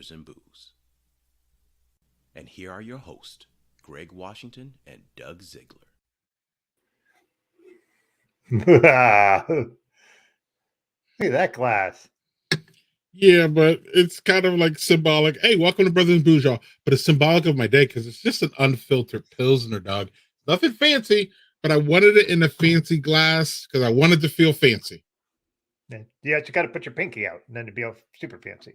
Brothers in Booze. And here are your hosts, Greg Washington and Doug Ziegler. Look at that glass. Yeah, but it's kind of like symbolic. Hey, welcome to Brothers and Booze, y'all. But it's symbolic of my day because it's just an unfiltered Pilsner, dog. Nothing fancy, but I wanted it in a fancy glass because I wanted to feel fancy. Yeah, you got to put your pinky out and then to be all super fancy.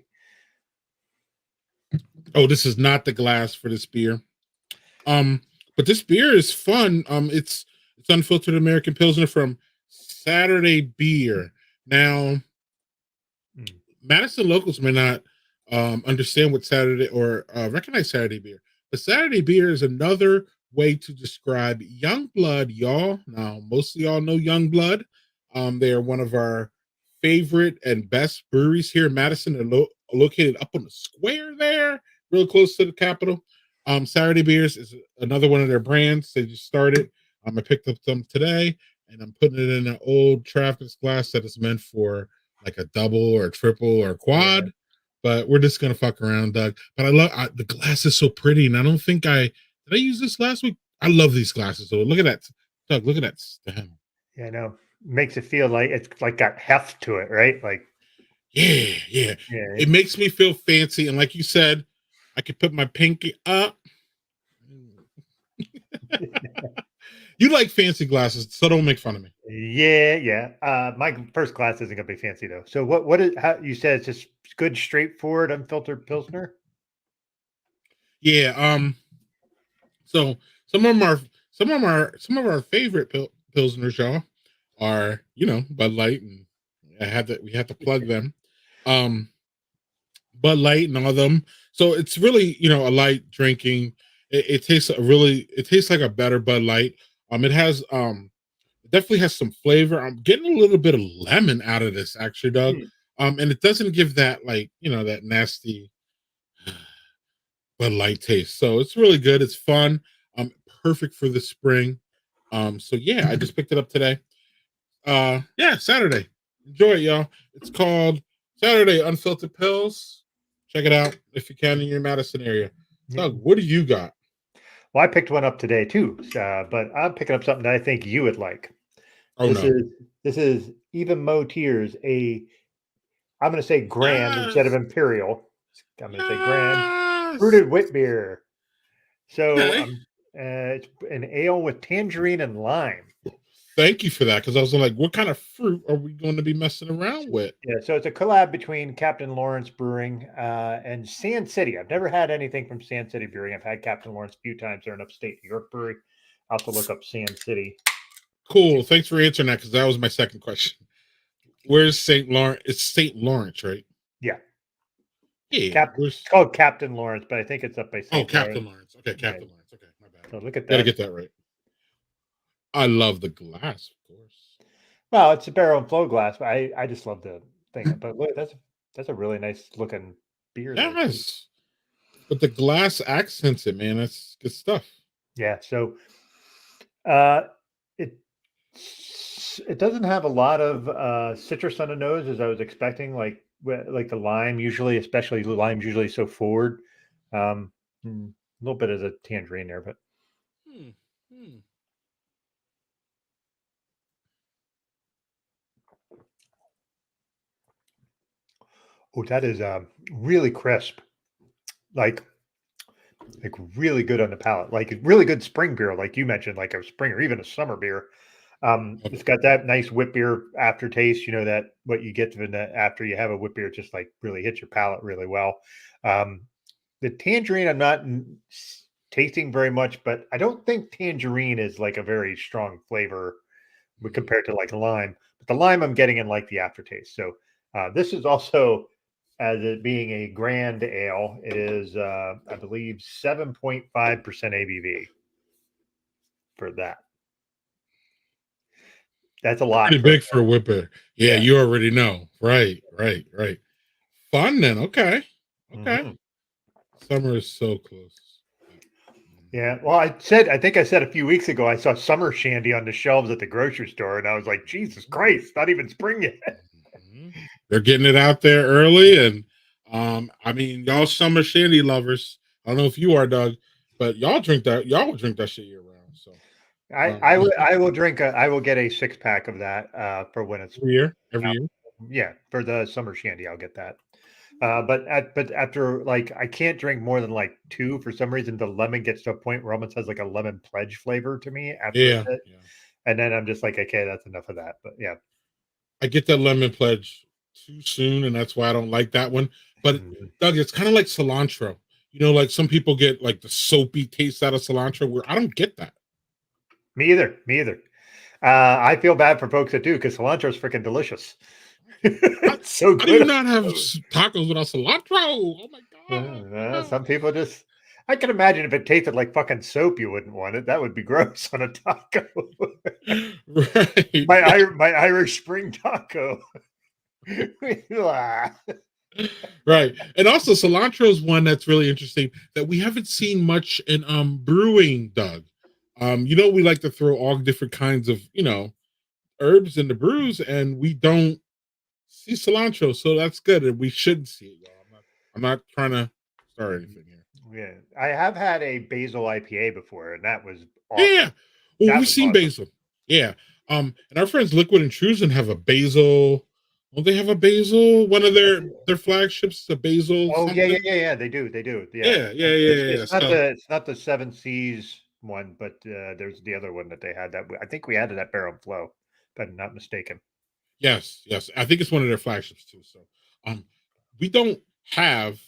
Oh, this is not the glass for this beer. But this beer is fun. It's unfiltered American Pilsner from Saturday Beer. Now, Madison locals may not understand what Saturday or recognize Saturday Beer, but Saturday Beer is another way to describe Youngblood, y'all. Now, most of y'all know Youngblood. They are one of our favorite and best breweries here in Madison. They're located up on the square there, real close to the Capitol. Saturday Beers is another one of their brands. They just started. I picked up some today, and I'm putting it in an old Travis glass that is meant for like a double or a triple or a quad. Yeah. But we're just gonna fuck around, Doug. But I love the glass is so pretty, and I don't think did I use this last week? I love these glasses. So look at that, Doug. Look at that stem. Yeah, I know. Makes it feel like it's like got heft to it, right? Like, yeah. It makes me feel fancy, and like you said, I could put my pinky up. You like fancy glasses, so don't make fun of me. Yeah. My first glass isn't gonna be fancy though. So what is how you said it's just good, straightforward, unfiltered Pilsner? Yeah. So some of our favorite Pilsners, y'all, are Bud Light, and we had to plug them. Bud Light and all of them. So it's really a light drinking. It tastes like a better Bud Light. It has it definitely has some flavor. I'm getting a little bit of lemon out of this actually, Doug. And it doesn't give that that nasty Bud Light taste. So it's really good. It's fun. Perfect for the spring. So yeah, I just picked it up today. Saturday. Enjoy it, y'all. It's called Saturday Unfiltered Pills. Check it out if you can in your Madison area. Doug, what do you got? Well, I picked one up today too, but I'm picking up something that I think you would like. This is Even Mo Tears. I'm going to say grand instead of imperial. I'm going to say grand fruited wit beer. So it's an ale with tangerine and lime. Thank you for that, because I was like, what kind of fruit are we going to be messing around with? Yeah, so it's a collab between Captain Lawrence Brewing and Sand City. I've never had anything from Sand City Brewing. I've had Captain Lawrence a few times. They're an upstate New York brewery. I'll have to look up Sand City. Cool. Thanks for answering that, because that was my second question. Where's St. Lawrence? It's St. Lawrence, right? Yeah. Yeah. It's called Captain Lawrence, but I think it's up by St. Lawrence. Captain Lawrence. Okay, Captain Lawrence. Okay, my bad. So look at that. Gotta get that right. I love the glass, of course. Well, it's a barrel and flow glass, but I just love the thing. But look, that's a really nice looking beer. Yes. But the glass accents it, man. That's good stuff. Yeah. So it doesn't have a lot of citrus on the nose as I was expecting, like the lime usually, especially the lime's usually so forward. A little bit of the tangerine there, but oh, that is really crisp, like really good on the palate, like really good spring beer, like you mentioned, like a spring or even a summer beer. It's got that nice whip beer aftertaste, that what you get after you have a whip beer, just like really hits your palate really well. The tangerine, I'm not tasting very much, but I don't think tangerine is like a very strong flavor compared to like lime. But the lime I'm getting in like the aftertaste. So this is also, as it being a grand ale, it is, I believe, 7.5% ABV for that. That's a lot. Pretty big for a whipper. Yeah, you already know. Right. Fun then. Okay. Summer is so close. Yeah. Well, I think I said a few weeks ago, I saw summer shandy on the shelves at the grocery store, and I was like, Jesus Christ, not even spring yet. They're getting it out there early, and I mean, y'all summer shandy lovers. I don't know if you are, Doug, but y'all drink that. Y'all will drink that shit year round. So I will drink I will get a 6-pack of that for when it's every year. yeah, for the summer shandy, I'll get that. But after like I can't drink more than like 2 for some reason. The lemon gets to a point where it almost has like a lemon pledge flavor to me after a Yeah, bit. yeah. And then I'm just like, okay, that's enough of that. But yeah. I get that lemon pledge too soon, and that's why I don't like that one. But Mhm. Doug, it's kind of like cilantro. You know, like some people get like the soapy taste out of cilantro, where I don't get that. Me either. Me either. I feel bad for folks that do because cilantro is freaking delicious. How, It's so how do you good. not have tacos without cilantro? Oh my god! Some people just. I can imagine if it tasted like fucking soap, you wouldn't want it. That would be gross on a taco. Right. my Irish Spring taco. Right. And also cilantro is one that's really interesting that we haven't seen much in brewing, Doug. You know, we like to throw all different kinds of, you know, herbs in the brews, and we don't see cilantro. So that's good. And we should see it, y'all. I'm not trying to start anything here. Yeah, I have had a basil IPA before, and that was Yeah. awesome. Well, That we've was seen awesome. basil. Yeah. And our friends Liquid Intrusion have a basil. Don't they have a basil? One of their flagships, a basil Oh yeah, something. yeah. They do. They do. Yeah. Yeah, yeah, yeah, yeah. So It's not the Seven Seas one, but there's the other one that they had that I think we had it at Barrel and Flow, if I'm not mistaken. yes, yes. I think it's one of their flagships too. So um we don't have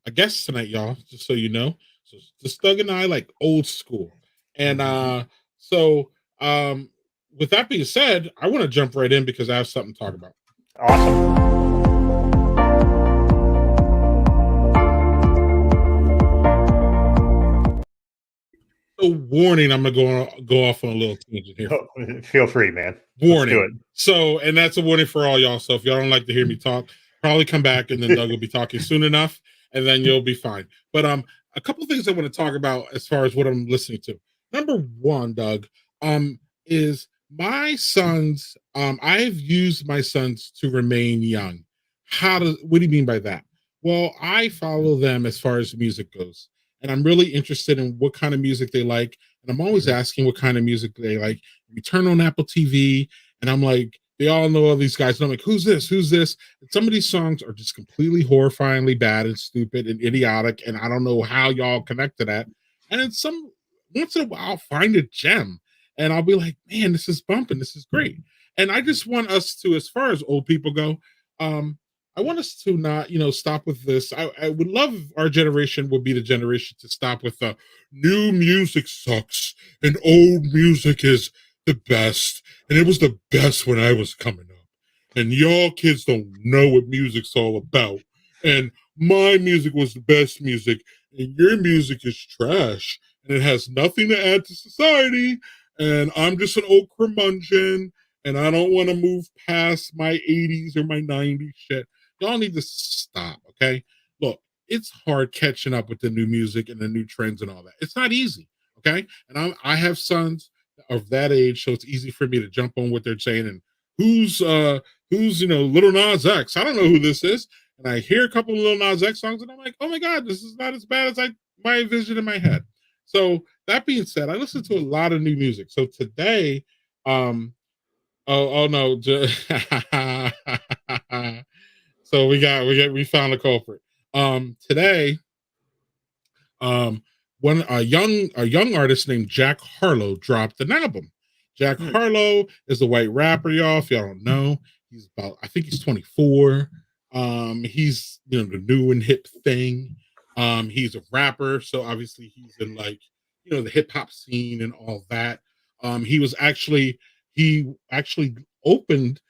a guest tonight, y'all, just so you know. So just Doug and I like old school. And Mhm. so with that being said, I want to jump right in because I have something to talk about. Awesome. So warning, I'm gonna go off on a little tangent here. Feel free, man. Let's do Warning. it. So, and that's a warning for all y'all. So if y'all don't like to hear me talk, probably come back and then Doug will be talking soon enough, and then you'll be fine. But a couple things I want to talk about as far as what I'm listening to. Number one, Doug, is my sons. I've used my sons to remain young. What do you mean by that? Well, I follow them as far as music goes, and I'm really interested in what kind of music they like. And I'm always Mhm. asking what kind of music they like. We turn on Apple TV, and I'm like, they all know all these guys. And I'm like, who's this? Who's this? And some of these songs are just completely horrifyingly bad and stupid and idiotic. And I don't know how y'all connect to that. And then some once in a while, I'll find a gem and I'll be like, man, this is bumping. This is great. And I just want us to, as far as old people go, um, I want us to not, you know, stop with this. I would love if our generation would be the generation to stop with the new music sucks and old music is the best. And it was the best when I was coming up. And y'all kids don't know what music's all about. And my music was the best music, and your music is trash. And it has nothing to add to society. And I'm just an old curmudgeon, and I don't want to move past my 80s or my 90s shit. Y'all need to stop, okay? Look, it's hard catching up with the new music and the new trends and all that. It's not easy, okay? And I have sons of that age, so it's easy for me to jump on what they're saying. And who's you know Little Nas X? I don't know who this is. And I hear a couple of Little Nas X songs, and I'm like, oh my god, this is not as bad as my vision in my head. So that being said, I listen to a lot of new music. So today, oh no, so we found a culprit. Today, one a young artist named Jack Harlow dropped an album. Jack Hmm. Harlow is a white rapper, y'all. If y'all don't know, he's about I think he's 24. He's you know the new and hip thing. He's a rapper, so obviously he's in like you know the hip hop scene and all that. He actually opened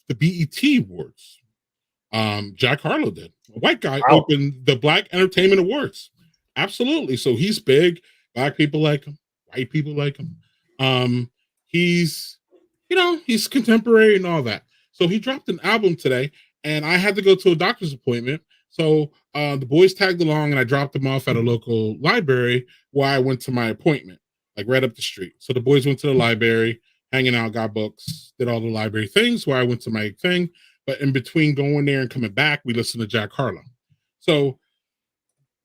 the BET Awards. Jack Harlow did. A white guy Wow. opened the Black Entertainment Awards. Absolutely. So he's big. Black people like him. White people like him. He's, you know, he's contemporary and all that. So he dropped an album today, and I had to go to a doctor's appointment. So the boys tagged along, and I dropped them off at a local library where I went to my appointment, like right up the street. So the boys went to the library, hanging out, got books, did all the library things. Where I went to my thing, but in between going there and coming back, we listened to Jack Harlow. So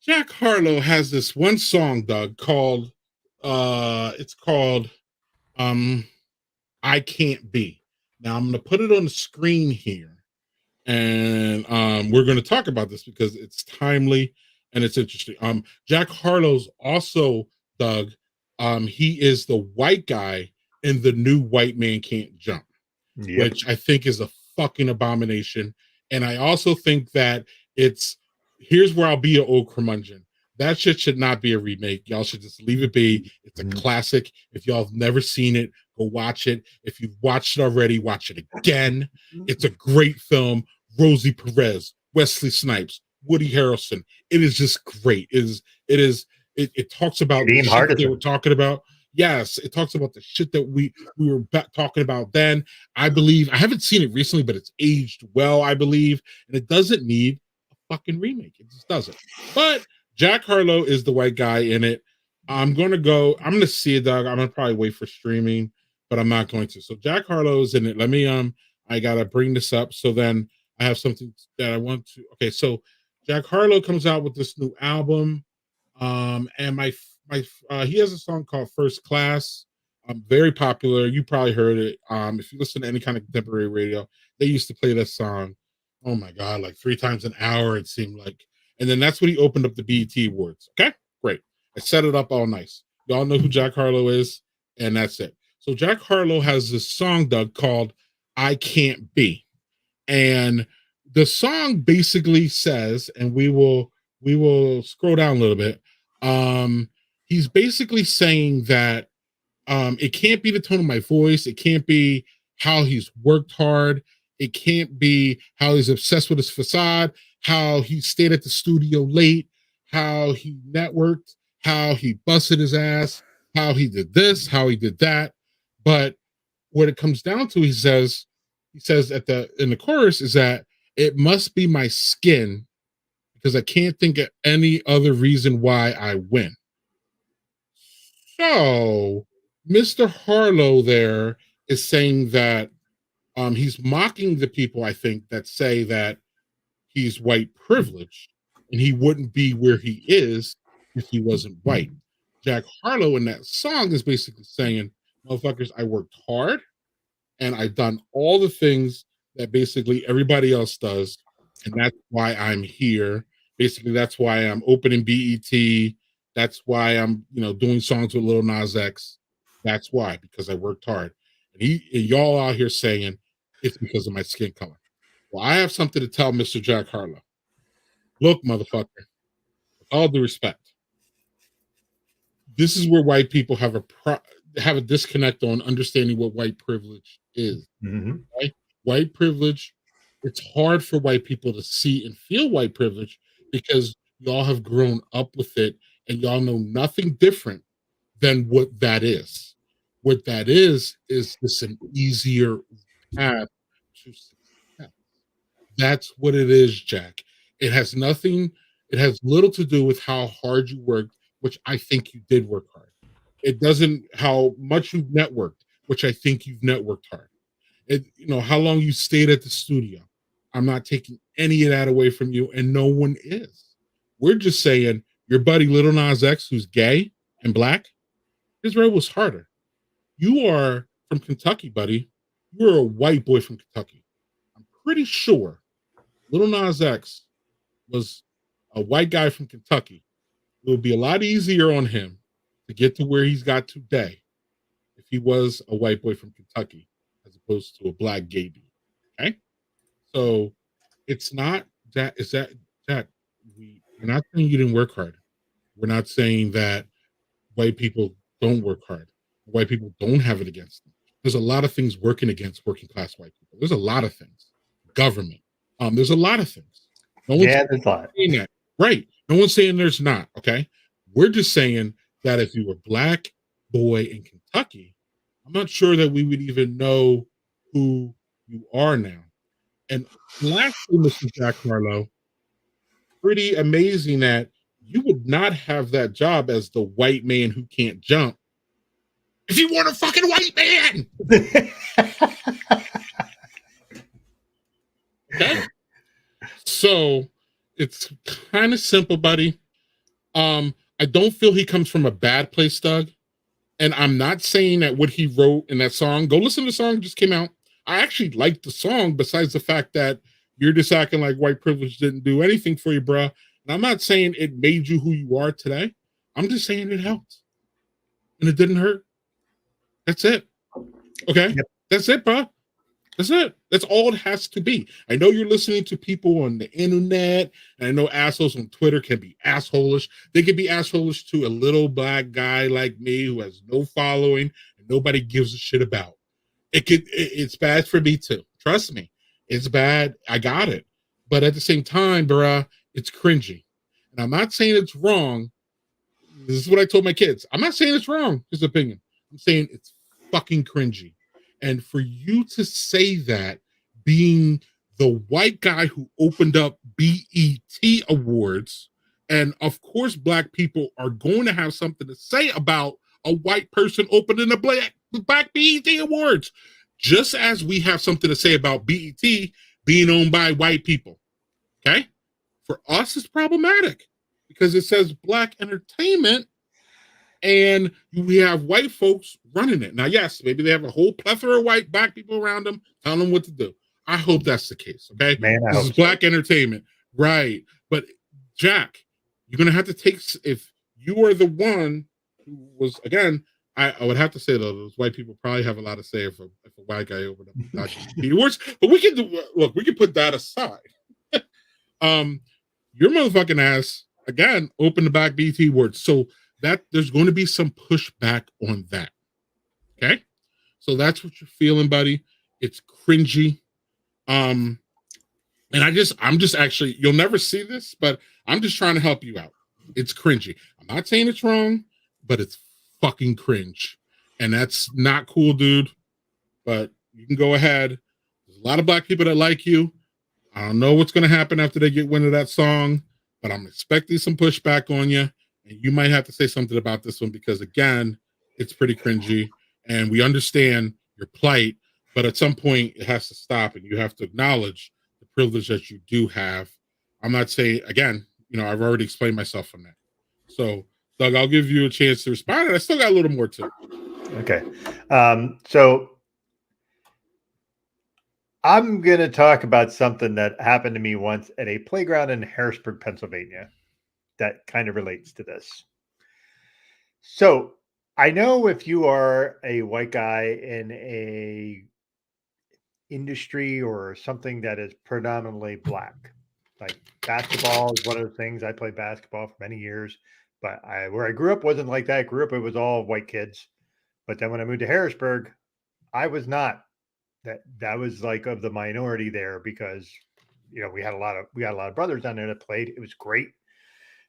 Jack Harlow has this one song, Doug, called it's called I Can't Be. Now I'm gonna put it on the screen here, and we're gonna talk about this because it's timely and it's interesting. Jack Harlow's also, Doug, he is the white guy in The New White Man Can't Jump, Yep. which I think is a fucking abomination. And I also think that it's here's where I'll be an old curmudgeon. That shit should not be a remake. Y'all should just leave it be. It's a classic. If y'all have never seen it, go watch it. If you've watched it already, watch it again. It's a great film. Rosie Perez, Wesley Snipes, Woody Harrelson. It is just great. It talks about the Kadeem shit that they Hardison. were talking about. Yes, it talks about the shit that we were talking about then. I believe I haven't seen it recently, but it's aged well, I believe, and it doesn't need a fucking remake. It just doesn't. But Jack Harlow is the white guy in it. I'm gonna see it, Doug. I'm gonna probably wait for streaming, but I'm not going to. So Jack Harlow is in it. Let me I gotta bring this up. So then I have something that I want to. Okay, so Jack Harlow comes out with this new album, and he has a song called First Class. Very popular. You probably heard it. If you listen to any kind of contemporary radio, they used to play that song. Oh my god, like 3 times an hour. It seemed like. And then that's when he opened up the BET Awards. Okay, great. I set it up all nice. Y'all know who Jack Harlow is, and that's it. So Jack Harlow has this song, Doug, called I Can't Be. And the song basically says, and we will scroll down a little bit. He's basically saying that it can't be the tone of my voice, it can't be how he's worked hard, it can't be how he's obsessed with his facade, how he stayed at the studio late, how he networked, how he busted his ass, how he did this, how he did that. But what it comes down to, he says in the chorus is that it must be my skin because I can't think of any other reason why I win. So Mr. Harlow there is saying that he's mocking the people, I think, that say that he's white privileged and he wouldn't be where he is if he wasn't white. Jack Harlow in that song is basically saying, motherfuckers, I worked hard and I've done all the things that basically everybody else does. And that's why I'm here. Basically, that's why I'm opening BET. That's why I'm, doing songs with Lil Nas X. That's why, because I worked hard. And y'all out here saying it's because of my skin color. Well, I have something to tell Mr. Jack Harlow. Look, motherfucker, with all due respect, this is where white people have a disconnect on understanding what white privilege is. Mm-hmm. Right? White privilege, it's hard for white people to see and feel white privilege because y'all have grown up with it and y'all know nothing different than what that is. What that is just an easier path to success. That's what it is, Jack. It has little to do with how hard you worked, which I think you did work hard. It doesn't how much you've networked, which I think you've networked hard. How long you stayed at the studio. I'm not taking any of that away from you, and no one is. We're just saying your buddy Lil Nas X, who's gay and black, his road was harder. You are from Kentucky, buddy. You're a white boy from Kentucky. I'm pretty sure Lil Nas X was a white guy from Kentucky. It would be a lot easier on him to get to where he's got today if he was a white boy from Kentucky as opposed to a black gay dude. Okay? So it's not that we're not saying you didn't work hard. We're not saying that white people don't work hard. White people don't have it against them. There's a lot of things working against working class white people. There's a lot of things. Government. There's a lot of things. No one's there's a lot. saying that. Right. No one's saying there's not. Okay. We're just saying that if you were black boy in Kentucky, I'm not sure that we would even know who you are now. And lastly, Mr. Jack Harlow, pretty amazing that you would not have that job as the white man who can't jump if you weren't a fucking white man. Okay? So It's kind of simple, buddy. I don't feel he comes from a bad place, Doug. And I'm not saying that what he wrote in that song, go listen to the song that just came out. I actually liked the song, besides the fact that you're just acting like white privilege didn't do anything for you, bruh. And I'm not saying it made you who you are today. I'm just saying it helped. And it didn't hurt. That's it. Okay? Yep. That's it, bro. That's it. That's all it has to be. I know you're listening to people on the internet, and I know assholes on Twitter can be assholish. They can be assholish to a little black guy like me who has no following and nobody gives a shit about. It's bad for me too. Trust me. It's bad. I got it. But at the same time, bruh, it's cringy. And I'm not saying it's wrong. This is what I told my kids. I'm not saying it's wrong, his opinion. I'm saying it's fucking cringy. And for you to say that, being the white guy who opened up BET Awards, and of course, black people are going to have something to say about a white person opening a black BET Awards, just as we have something to say about BET being owned by white people. Okay? For us, it's problematic because it says black entertainment, and we have white folks running it. Now, yes, maybe they have a whole plethora of white black people around them telling them what to do. I hope that's the case. Okay, Man, this is black entertainment, right? But Jack, you're gonna have to take, if you are the one who was, again, I would have to say though, those white people probably have a lot to say if a white guy opened up the awards. But we can we can put that aside. Your motherfucking ass again opened the back BT awards, so that there's going to be some pushback on that. Okay, so that's what you're feeling, buddy. It's cringy. And I'm just actually, you'll never see this, but I'm just trying to help you out. It's cringy. I'm not saying it's wrong, but it's fucking cringe. And that's not cool, dude. But you can go ahead. There's a lot of black people that like you. I don't know what's going to happen after they get wind of that song, but I'm expecting some pushback on you. And you might have to say something about this one because, again, it's pretty cringy. And we understand your plight, but at some point it has to stop and you have to acknowledge the privilege that you do have. I'm not saying, again, I've already explained myself on that. So, Doug, I'll give you a chance to respond. And I still got a little more too. Okay. So I'm going to talk about something that happened to me once at a playground in Harrisburg, Pennsylvania, that kind of relates to this. So I know if you are a white guy in a industry or something that is predominantly black, like basketball is one of the things. I played basketball for many years, but where I grew up wasn't like that. I grew up, it was all white kids. But then when I moved to Harrisburg, I was not. That was like of the minority there because we had a lot of brothers down there that played. It was great.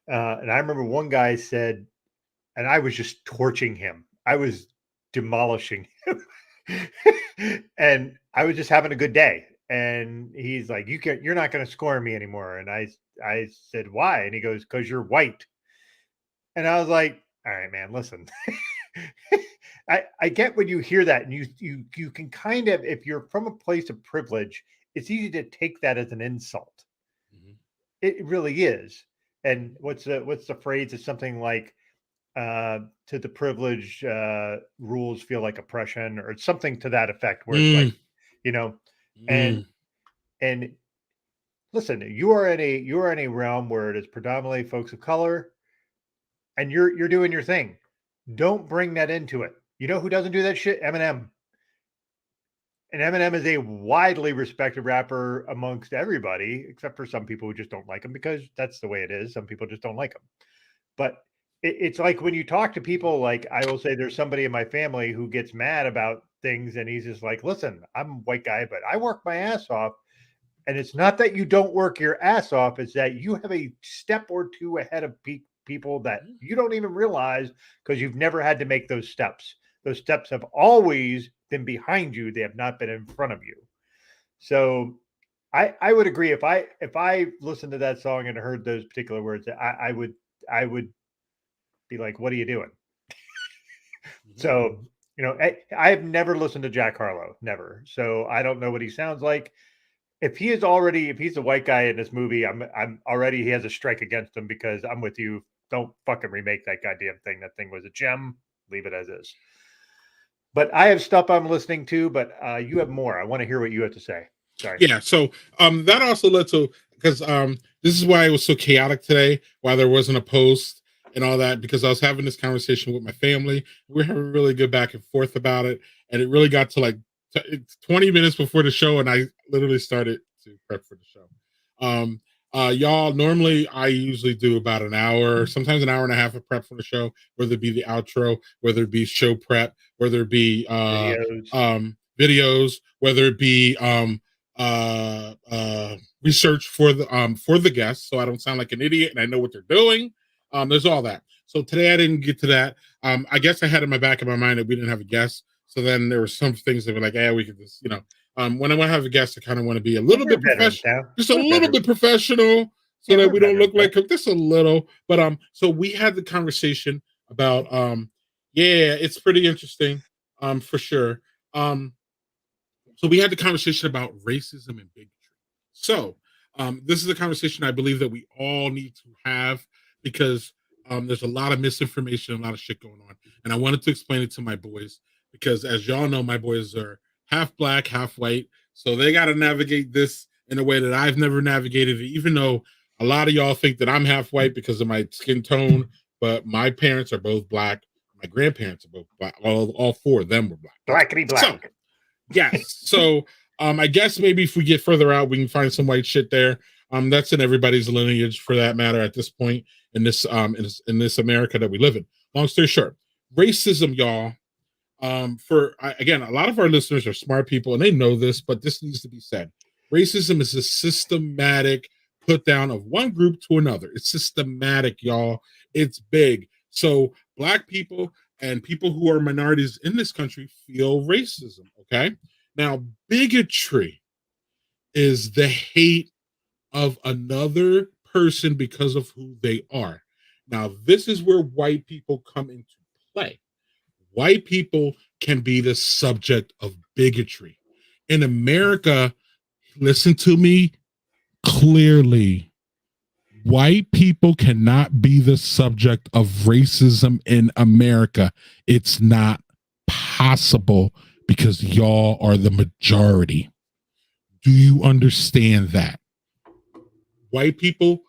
And I remember one guy said, and I was just torching him. I was demolishing him. And I was just having a good day. And he's like, you're not going to score me anymore. And I said, why? And he goes, because you're white. And I was like, all right, man, listen. I get when you hear that, and you can kind of, if you're from a place of privilege, it's easy to take that as an insult. Mm-hmm. It really is. And what's the phrase? It's something like, to the privileged, rules feel like oppression, or something to that effect, where it's like, and listen, you are in a realm where it is predominantly folks of color, and you're doing your thing. Don't bring that into it. You know who doesn't do that shit? Eminem. And Eminem is a widely respected rapper amongst everybody, except for some people who just don't like him because that's the way it is. Some people just don't like him. But it's like when you talk to people, like I will say there's somebody in my family who gets mad about things, and he's just like, listen, I'm a white guy, but I work my ass off. And it's not that you don't work your ass off, it's that you have a step or two ahead of people that you don't even realize because you've never had to make those steps. Those steps have always been behind you. They have not been in front of you. So I would agree. If I listened to that song and heard those particular words, I would be like, what are you doing? So, I have never listened to Jack Harlow, never. So I don't know what he sounds like. if he's a white guy in this movie, I'm already he has a strike against him because I'm with you. Don't fucking remake that goddamn thing. That thing was a gem. Leave it as is. But I have stuff I'm listening to, but you have more. I want to hear what you have to say. Sorry. Yeah, so that also led to, because this is why it was so chaotic today, why there wasn't a post and all that, because I was having this conversation with my family. We're having a really good back and forth about it, and it really got to like 20 minutes before the show, and I literally started to prep for the show. Y'all, normally I usually do about an hour, sometimes an hour and a half of prep for the show, whether it be the outro, whether it be show prep, whether it be videos, whether it be research for the guests, so I don't sound like an idiot and I know what they're doing. There's all that. So today I didn't get to that. I guess I had in my back of my mind that we didn't have a guest. So then there were some things that were like, we could just, when I want to have a guest, I kind of want to be a little bit professional, just a little bit professional, so that we don't look like just a little. But so we had the conversation about it's pretty interesting, for sure. So we had the conversation about racism and bigotry. So this is a conversation I believe that we all need to have, because there's a lot of misinformation, a lot of shit going on. And I wanted to explain it to my boys, because as y'all know, my boys are half black, half white. So they got to navigate this in a way that I've never navigated it, even though a lot of y'all think that I'm half white because of my skin tone, but my parents are both black. My grandparents are both black. All four of them were black. Blackity black. So, yes. So I guess maybe if we get further out, we can find some white shit there. That's in everybody's lineage, for that matter, at this point in this in this America that we live in. Long story short, racism, y'all. Again, a lot of our listeners are smart people and they know this, but this needs to be said. Racism is a systematic put down of one group to another. It's systematic, y'all. It's big. So black people and people who are minorities in this country feel racism. Okay. Now, bigotry is the hate of another person because of who they are. Now, this is where white people come into play. White people can be the subject of bigotry. In America, listen to me clearly. White people cannot be the subject of racism in America. It's not possible, because y'all are the majority. Do you understand that? White people,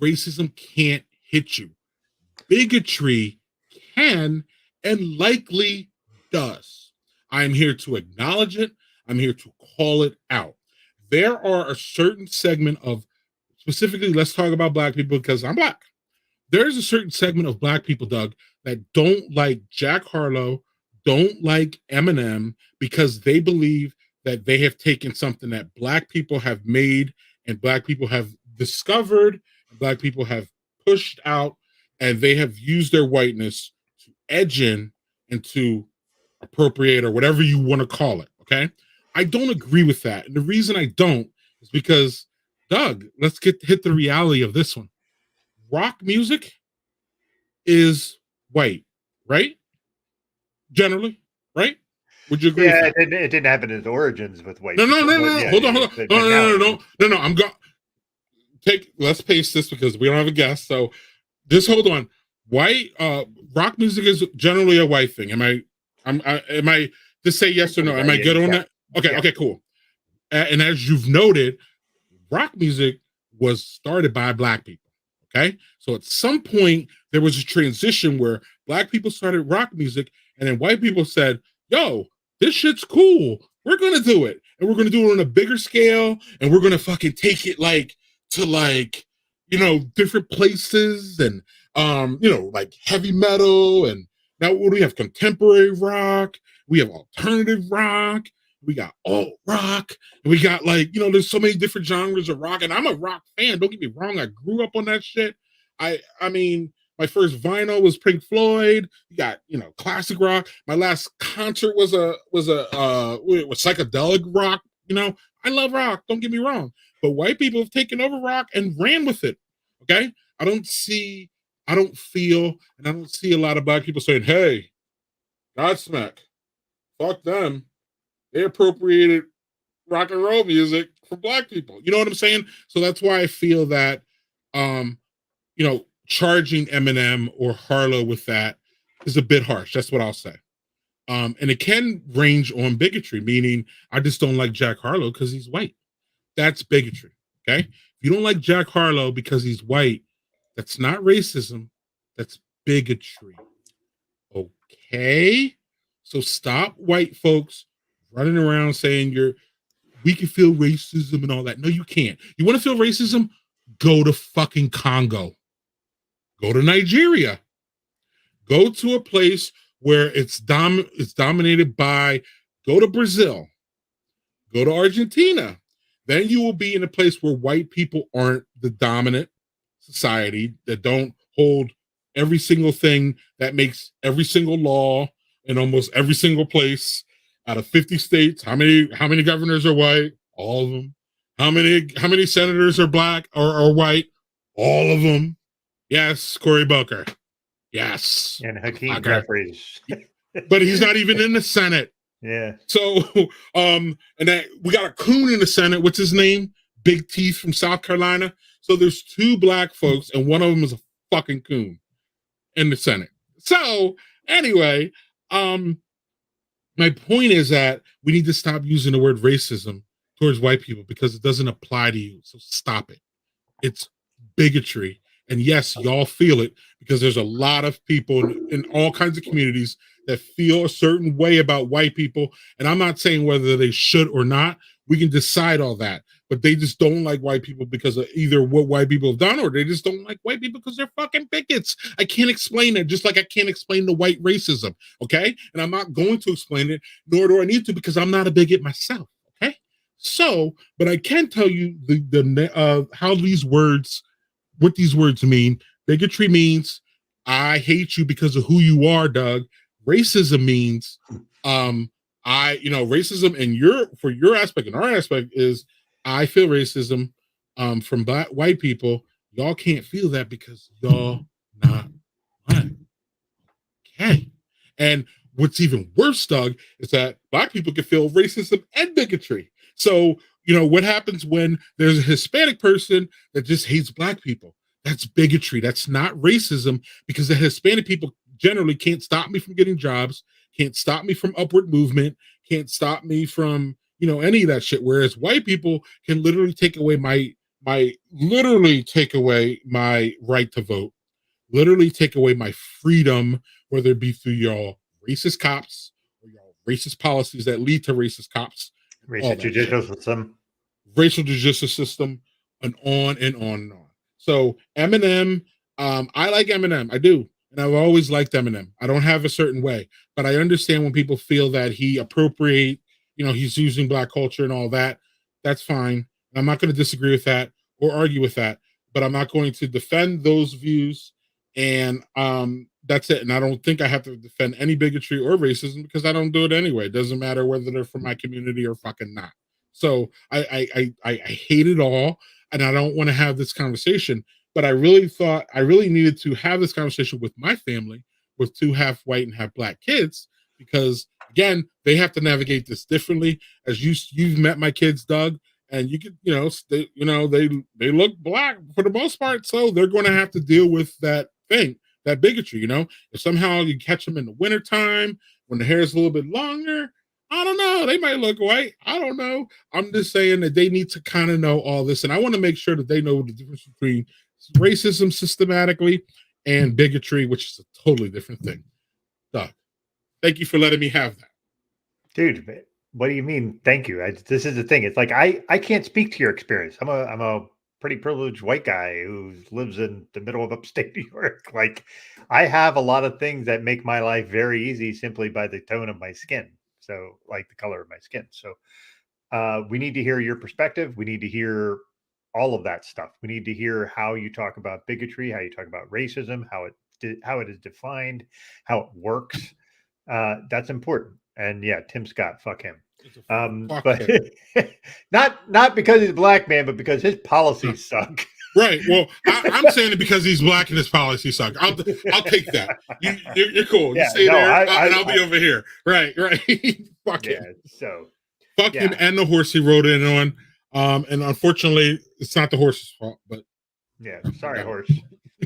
racism can't hit you. Bigotry can and likely does. I'm here to acknowledge it. I'm here to call it out. There are a certain segment of, specifically, let's talk about black people because I'm black. There's a certain segment of black people, Doug, that don't like Jack Harlow, don't like Eminem, because they believe that they have taken something that black people have made and black people have discovered, and black people have pushed out, and they have used their whiteness to edge in and to appropriate, or whatever you want to call it. Okay. I don't agree with that. And the reason I don't is because, Doug, let's hit the reality of this one. Rock music is white, right? Generally, right? Would you agree? Yeah, it didn't have its origins with white. No. Hold on. No. I'm going. Let's paste this because we don't have a guest. So just hold on. White rock music is generally a white thing. Am I just say yes or no? Am I good on that? Okay, cool. And as you've noted, rock music was started by black people. Okay, so at some point there was a transition where black people started rock music, and then white people said, "Yo, this shit's cool. We're gonna do it, and we're gonna do it on a bigger scale, and we're gonna fucking take it to different places, and like heavy metal, and now what do we have? Contemporary rock. We have alternative rock. We got alt rock, and we got there's so many different genres of rock, and I'm a rock fan. Don't get me wrong. I grew up on that shit. I mean, my first vinyl was Pink Floyd. You got, classic rock. My last concert was psychedelic rock. I love rock. Don't get me wrong. But white people have taken over rock and ran with it. Okay. I don't feel, and I don't see a lot of black people saying, "Hey, Godsmack, fuck them. They appropriated rock and roll music. for black people. You know what I'm saying? So that's why I feel that, charging Eminem or Harlow with that is a bit harsh. That's what I'll say. And it can range on bigotry, meaning I just don't like Jack Harlow because he's white. That's bigotry. Okay. If you don't like Jack Harlow because he's white, that's not racism. That's bigotry. Okay. So stop white folks running around saying we can feel racism and all that. No, you can't. You want to feel racism? Go to fucking Congo. Go to Nigeria. Go to a place where it's dominated by, go to Brazil. Go to Argentina. Then you will be in a place where white people aren't the dominant society, that don't hold every single thing, that makes every single law in almost every single place. Out of 50 states, how many governors are white? All of them. How many senators are black or white? All of them. Yes, Cory Booker. Yes. And Hakeem Jeffries. But he's not even in the Senate. Yeah. So, and that we got a coon in the Senate. What's his name? Big Teeth from South Carolina. So there's 2 black folks, and one of them is a fucking coon in the Senate. So anyway, my point is that we need to stop using the word racism towards white people because it doesn't apply to you. So stop it. It's bigotry. And yes, y'all feel it because there's a lot of people in all kinds of communities that feel a certain way about white people. And I'm not saying whether they should or not. We can decide all that. But they just don't like white people because of either what white people have done, or they just don't like white people because they're fucking bigots. I can't explain it, just like I can't explain the white racism, okay? And I'm not going to explain it, nor do I need to, because I'm not a bigot myself, okay? So, but I can tell you how these words, what these words mean. Bigotry means I hate you because of who you are, Doug. Racism means racism for your aspect and our aspect is I feel racism from white people. Y'all can't feel that because y'all not black. Okay. And what's even worse, Doug, is that black people can feel racism and bigotry. So, what happens when there's a Hispanic person that just hates black people? That's bigotry. That's not racism, because the Hispanic people generally can't stop me from getting jobs, can't stop me from upward movement, can't stop me from, any of that shit. Whereas white people can literally take away my right to vote, literally take away my freedom, whether it be through y'all racist cops or y'all racist policies that lead to racist cops, racial judicial system, and on and on and on. So Eminem, I like Eminem. I do. And I've always liked Eminem. I don't have a certain way, but I understand when people feel that he appropriate, he's using black culture and all that. That's fine. I'm not going to disagree with that or argue with that, but I'm not going to defend those views. And that's it. And I don't think I have to defend any bigotry or racism because I don't do it anyway. It doesn't matter whether they're from my community or fucking not. So I hate it all. And I don't want to have this conversation, but I really thought I really needed to have this conversation with my family, with 2 half white and half black kids, because again, they have to navigate this differently. As you've met my kids, Doug, and you could, they look black for the most part, so they're going to have to deal with that thing, that bigotry. If somehow you catch them in the wintertime when the hair is a little bit longer, I don't know. They might look white. I don't know. I'm just saying that they need to kind of know all this. And I want to make sure that they know the difference between racism systematically and bigotry, which is a totally different thing. Doug, thank you for letting me have that. Dude, what do you mean? Thank you. This is the thing. It's like, I can't speak to your experience. I'm a pretty privileged white guy who lives in the middle of upstate New York. Like, I have a lot of things that make my life very easy simply by the tone of my skin. So, like the color of my skin. So we need to hear your perspective. We need to hear all of that stuff. We need to hear how you talk about bigotry, how you talk about racism, how it is defined, how it works. That's important. And yeah, Tim Scott, fuck him. But not because he's a black man, but because his policies suck. Right. Well, I'm saying it because he's black and his policies suck. I'll take that. You're cool. You stay there, and I'll be over here. Right. Fuck him. So fuck him and the horse he rode in on. And unfortunately, it's not the horse's fault, but Yeah. Sorry, no. horse.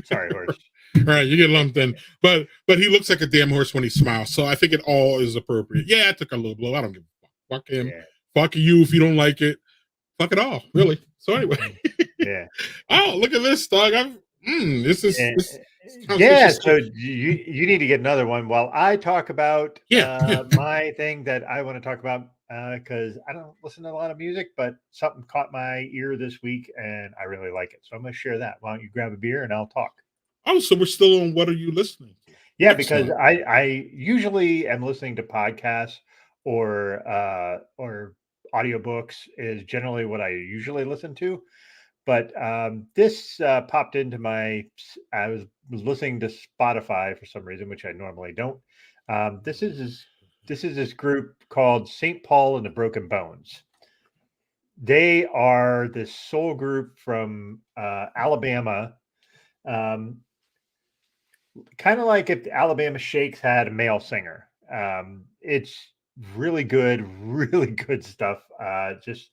Sorry, horse. Right, you get lumped in. But he looks like a damn horse when he smiles. So I think it all is appropriate. Yeah, I took a low blow. I don't give a fuck. Fuck him. Yeah. Fuck you if you don't like it. Fuck it all, really. So anyway. Yeah. Oh, look at this, dog. This is Yeah. this Yeah, conversation- so you need to get another one while I talk about Yeah. my thing that I want to talk about because I don't listen to a lot of music, but something caught my ear this week and I really like it. So I'm going to share that. Why don't you grab a beer and I'll talk? Oh, so we're still on what are you listening to? Yeah, because Excellent. I usually am listening to podcasts or audiobooks is generally what I usually listen to. But this popped into I was listening to Spotify for some reason, which I normally don't. This is this group called St. Paul and the Broken Bones. They are this soul group from Alabama. Kind of like if the Alabama Shakes had a male singer. It's really good, really good stuff. Just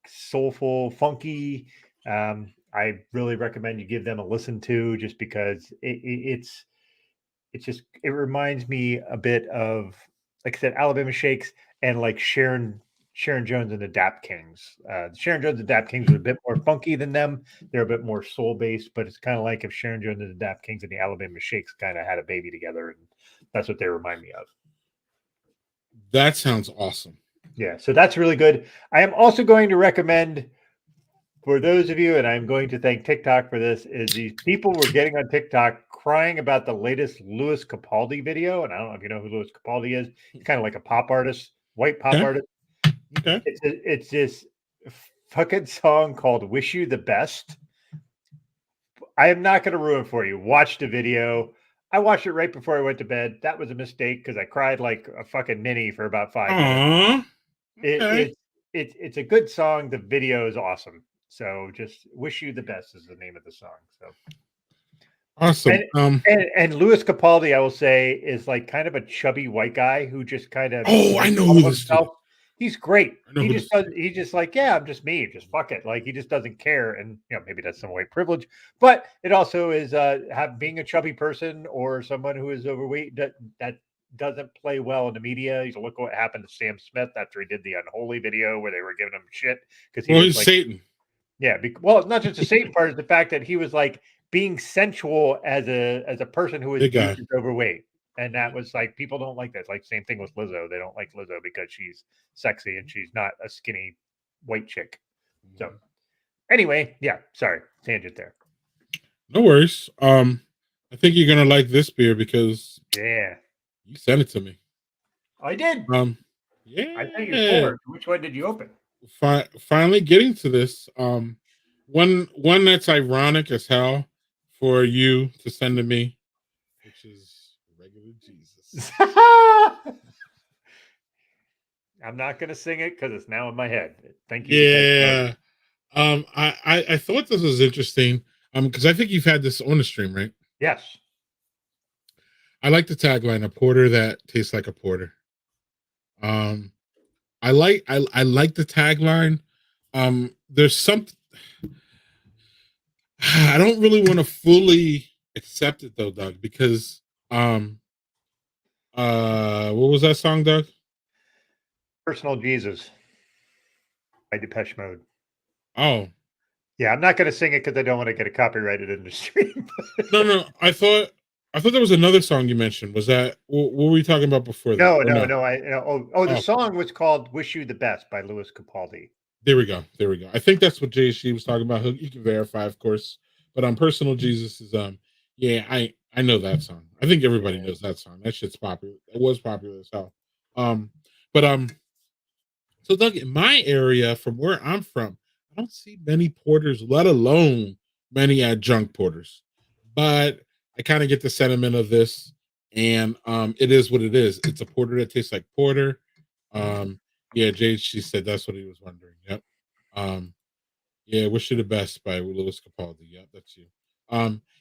soulful, funky. I really recommend you give them a listen to, just because it reminds me a bit of, like I said, Alabama Shakes and like Sharon Jones and the Dap Kings. Sharon Jones and the Dap Kings are a bit more funky than them. They're a bit more soul based, but it's kind of like if Sharon Jones and the Dap Kings and the Alabama Shakes kind of had a baby together, and that's what they remind me of. That sounds awesome. Yeah, so that's really good. I am also going to recommend for those of you, and I'm going to thank TikTok for this, is these people were getting on TikTok crying about the latest Louis Capaldi video. And I don't know if you know who Louis Capaldi is. He's kind of like a pop artist, white pop artist. Okay. It's this fucking song called Wish You the Best. I am not going to ruin for you. Watch the video. I watched it right before I went to bed. That was a mistake because I cried like a fucking ninny for about 5 minutes. Okay. It's a good song. The video is awesome. So just Wish You the Best is the name of the song. So Awesome. and Louis Capaldi, I will say, is like kind of a chubby white guy who just kind of I know who this is. He's great. He just like, yeah, I'm just me. Just fuck it. Like he just doesn't care. And maybe that's some white privilege, but it also is being a chubby person or someone who is overweight that doesn't play well in the media. You look what happened to Sam Smith after he did the Unholy video where they were giving him shit because he's like, Satan. Yeah, well, it's not just the Satan part; it's the fact that he was like being sensual as a person who is overweight. And that was like, people don't like that. It's like same thing with Lizzo. They don't like Lizzo because she's sexy and she's not a skinny white chick. So anyway, yeah, sorry, tangent there. No worries. I think you're gonna like this beer because you sent it to me. I did. Yeah. I think you're forward. Which one did you open? Finally getting to this. One that's ironic as hell for you to send to me, which is Regular Jesus. I'm not gonna sing it because it's now in my head. Thank you. Yeah. I thought this was interesting. Because I think you've had this on the stream, right? Yes. I like the tagline, a porter that tastes like a porter. I like the tagline. There's something I don't really want to fully accept it though, Doug, because what was that song, Doug? Personal Jesus by Depeche Mode. Oh. Yeah, I'm not going to sing it because I don't want to get it copyrighted in the stream. No. I thought there was another song you mentioned. Was that what were we talking about before? No. The song was called "Wish You the Best" by Louis Capaldi. There we go. I think that's what JC was talking about. You can verify, of course. But on Personal Jesus is yeah, I know that song. I think everybody knows that song. That shit's popular. It was popular as hell. So Doug, in my area, from where I'm from, I don't see many porters, let alone many adjunct porters. But I kind of get the sentiment of this, and it is what it is. It's a porter that tastes like porter. Yeah, Jade, she said that's what he was wondering. Yep. Yeah, Wish You the Best by Louis Capaldi. Yep, that's you.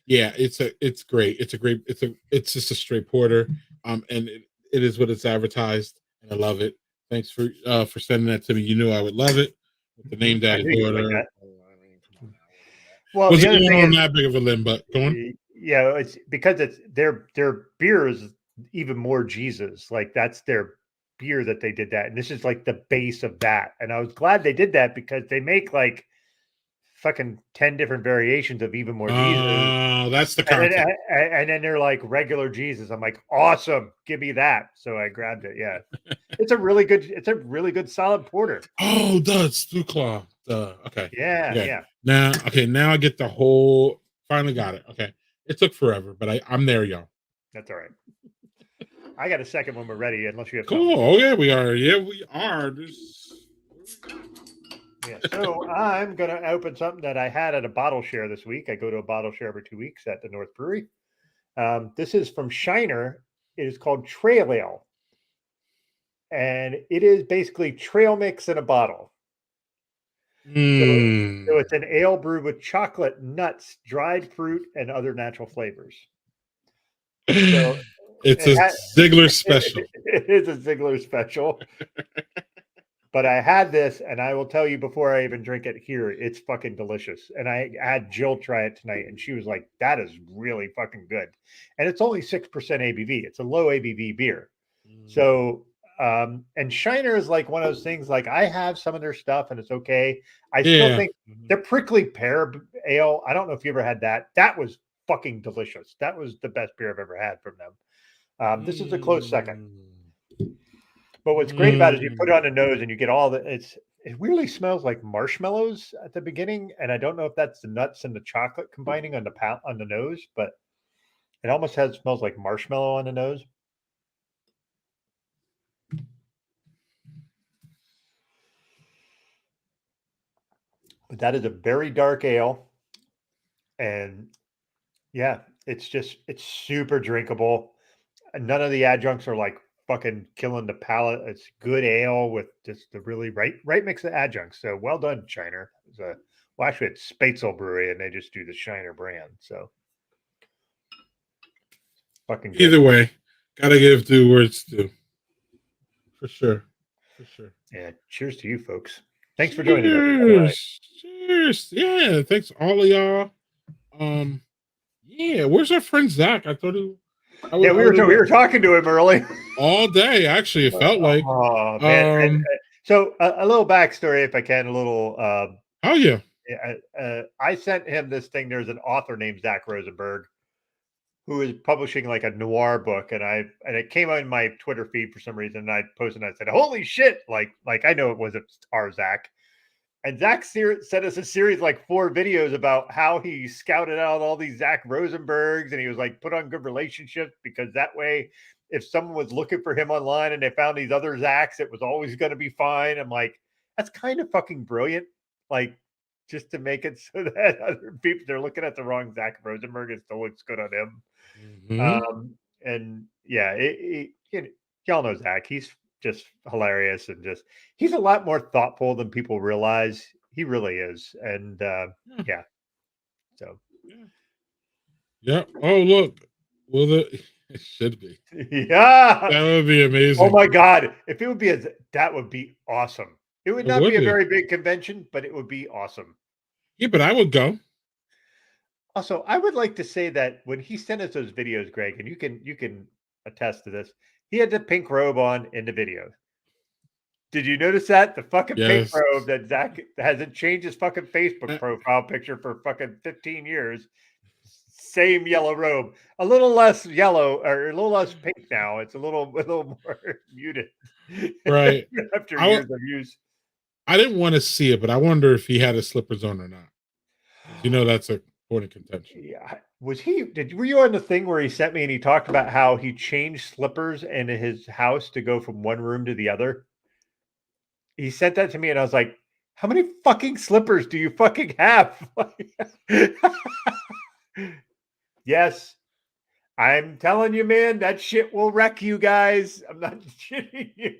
Yeah, it's great. It's just a straight porter. And it is what it's advertised, and I love it. Thanks for sending that to me. You knew I would love it. with the name I daddy knew you would like daughter. that. Oh, I mean, come on now. Well, the Wasn't other going thing on is, that big of a limb, but go on. yeah, it's because it's their beer is even more Jesus. Like that's their beer that they did that, and this is like the base of that. And I was glad they did that because they make like fucking 10 different variations of even more Jesus. Oh, that's the And then, concept. and then they're like regular Jesus. I'm like, awesome, give me that. So I grabbed it. Yeah, it's a really good solid porter. Oh, that's Stu Claw. Okay. Yeah, Okay. yeah, Now I get the whole. Finally got it. Okay. It took forever, but I'm there, y'all. that's all right. I got a second when we're ready, unless you have Cool. something. Oh yeah, we are. Yeah, we are. Yeah, so I'm gonna open something that I had at a bottle share this week. I go to a bottle share every 2 weeks at the North Brewery. This is from Shiner. It is called Trail Ale, and it is basically trail mix in a bottle. So it's an ale brewed with chocolate, nuts, dried fruit, and other natural flavors. So It's a Ziggler special. It is a Ziggler special. But I had this, and I will tell you before I even drink it here, it's fucking delicious. And I had Jill try it tonight, and she was like, "That is really fucking good." And it's only 6% ABV. It's a low ABV beer. So, and Shiner is like one of those things. Like I have some of their stuff, and it's okay. I still think their prickly pear ale. I don't know if you ever had that. That was fucking delicious. That was the best beer I've ever had from them. This is a close second. But what's great about it is you put it on the nose and you get all the it really smells like marshmallows at the beginning. And I don't know if that's the nuts and the chocolate combining on the nose, but it almost smells like marshmallow on the nose. But that is a very dark ale. And yeah, it's super drinkable. And none of the adjuncts are like fucking killing the palate. It's good ale with just the really right mix of adjuncts. So well done, Shiner. Well, actually, it's Spatzel Brewery, and they just do the Shiner brand. So fucking good. Either way, gotta give due words due. For sure. Yeah. Cheers to you, folks. Thanks for joining us. Cheers. Yeah. Thanks all of y'all. Yeah. Where's our friend Zach? I thought he. We were talking to him early all day. Actually, it felt like. Oh man! So a little backstory, if I can, a little. Oh yeah. I sent him this thing. There's an author named Zach Rosenberg who is publishing like a noir book, and it came on my Twitter feed for some reason. And I posted and I said, "Holy shit!" Like I know it wasn't our Zach. And Zach sent us a series like 4 videos about how he scouted out all these Zach Rosenbergs, and he was like put on good relationships because that way, if someone was looking for him online and they found these other Zachs, it was always going to be fine. I'm like, that's kind of fucking brilliant. Like, just to make it so that other people, they're looking at the wrong Zach Rosenberg, it still looks good on him. And yeah, y'all know Zach. He's just hilarious and he's a lot more thoughtful than people realize. He really is. And yeah. So yeah. Oh look. Well, it should be. Yeah. That would be amazing. Oh my God. If it would be that would be awesome. It would not be a very big convention, but it would be awesome. Yeah, but I would go. Also, I would like to say that when he sent us those videos, Greg, and you can attest to this, he had the pink robe on in the video. Did you notice that? The fucking pink robe that Zach hasn't changed his fucking Facebook profile picture for fucking 15 years. Same yellow robe. A little less yellow or a little less pink now. It's a little more muted. Right. After years of use. I didn't want to see it, but I wonder if he had his slippers on or not. You know, that's a point of contention. Yeah. Were you on the thing where he sent me and he talked about how he changed slippers in his house to go from one room to the other? He sent that to me and I was like, how many fucking slippers do you fucking have? Yes. I'm telling you, man, that shit will wreck you guys. I'm not shitting you.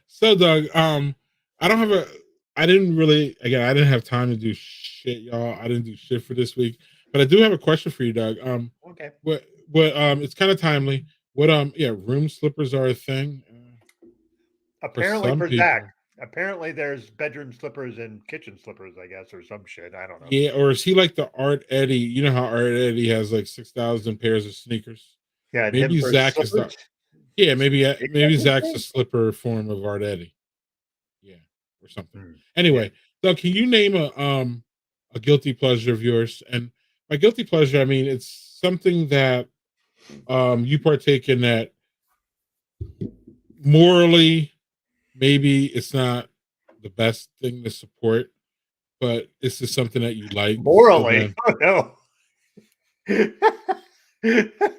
So, Doug, I didn't have time to do shit, y'all. I didn't do shit for this week, but I do have a question for you, Doug. Okay. It's kind of timely. Room slippers are a thing? Apparently some for people. Zach. Apparently there's bedroom slippers and kitchen slippers, I guess, or some shit. I don't know. Yeah, or is he like the Art Eddie? You know how Art Eddie has like 6,000 pairs of sneakers. Yeah, and him Maybe for Zach is the slippers. yeah. Maybe Zach's a Thing? slipper form of Art Eddie. Yeah, or something. Hmm. Anyway, Doug, can you name a guilty pleasure of yours? And by guilty pleasure, I mean it's something that you partake in that morally maybe it's not the best thing to support, but it's just something that you like. Morally. Oh no.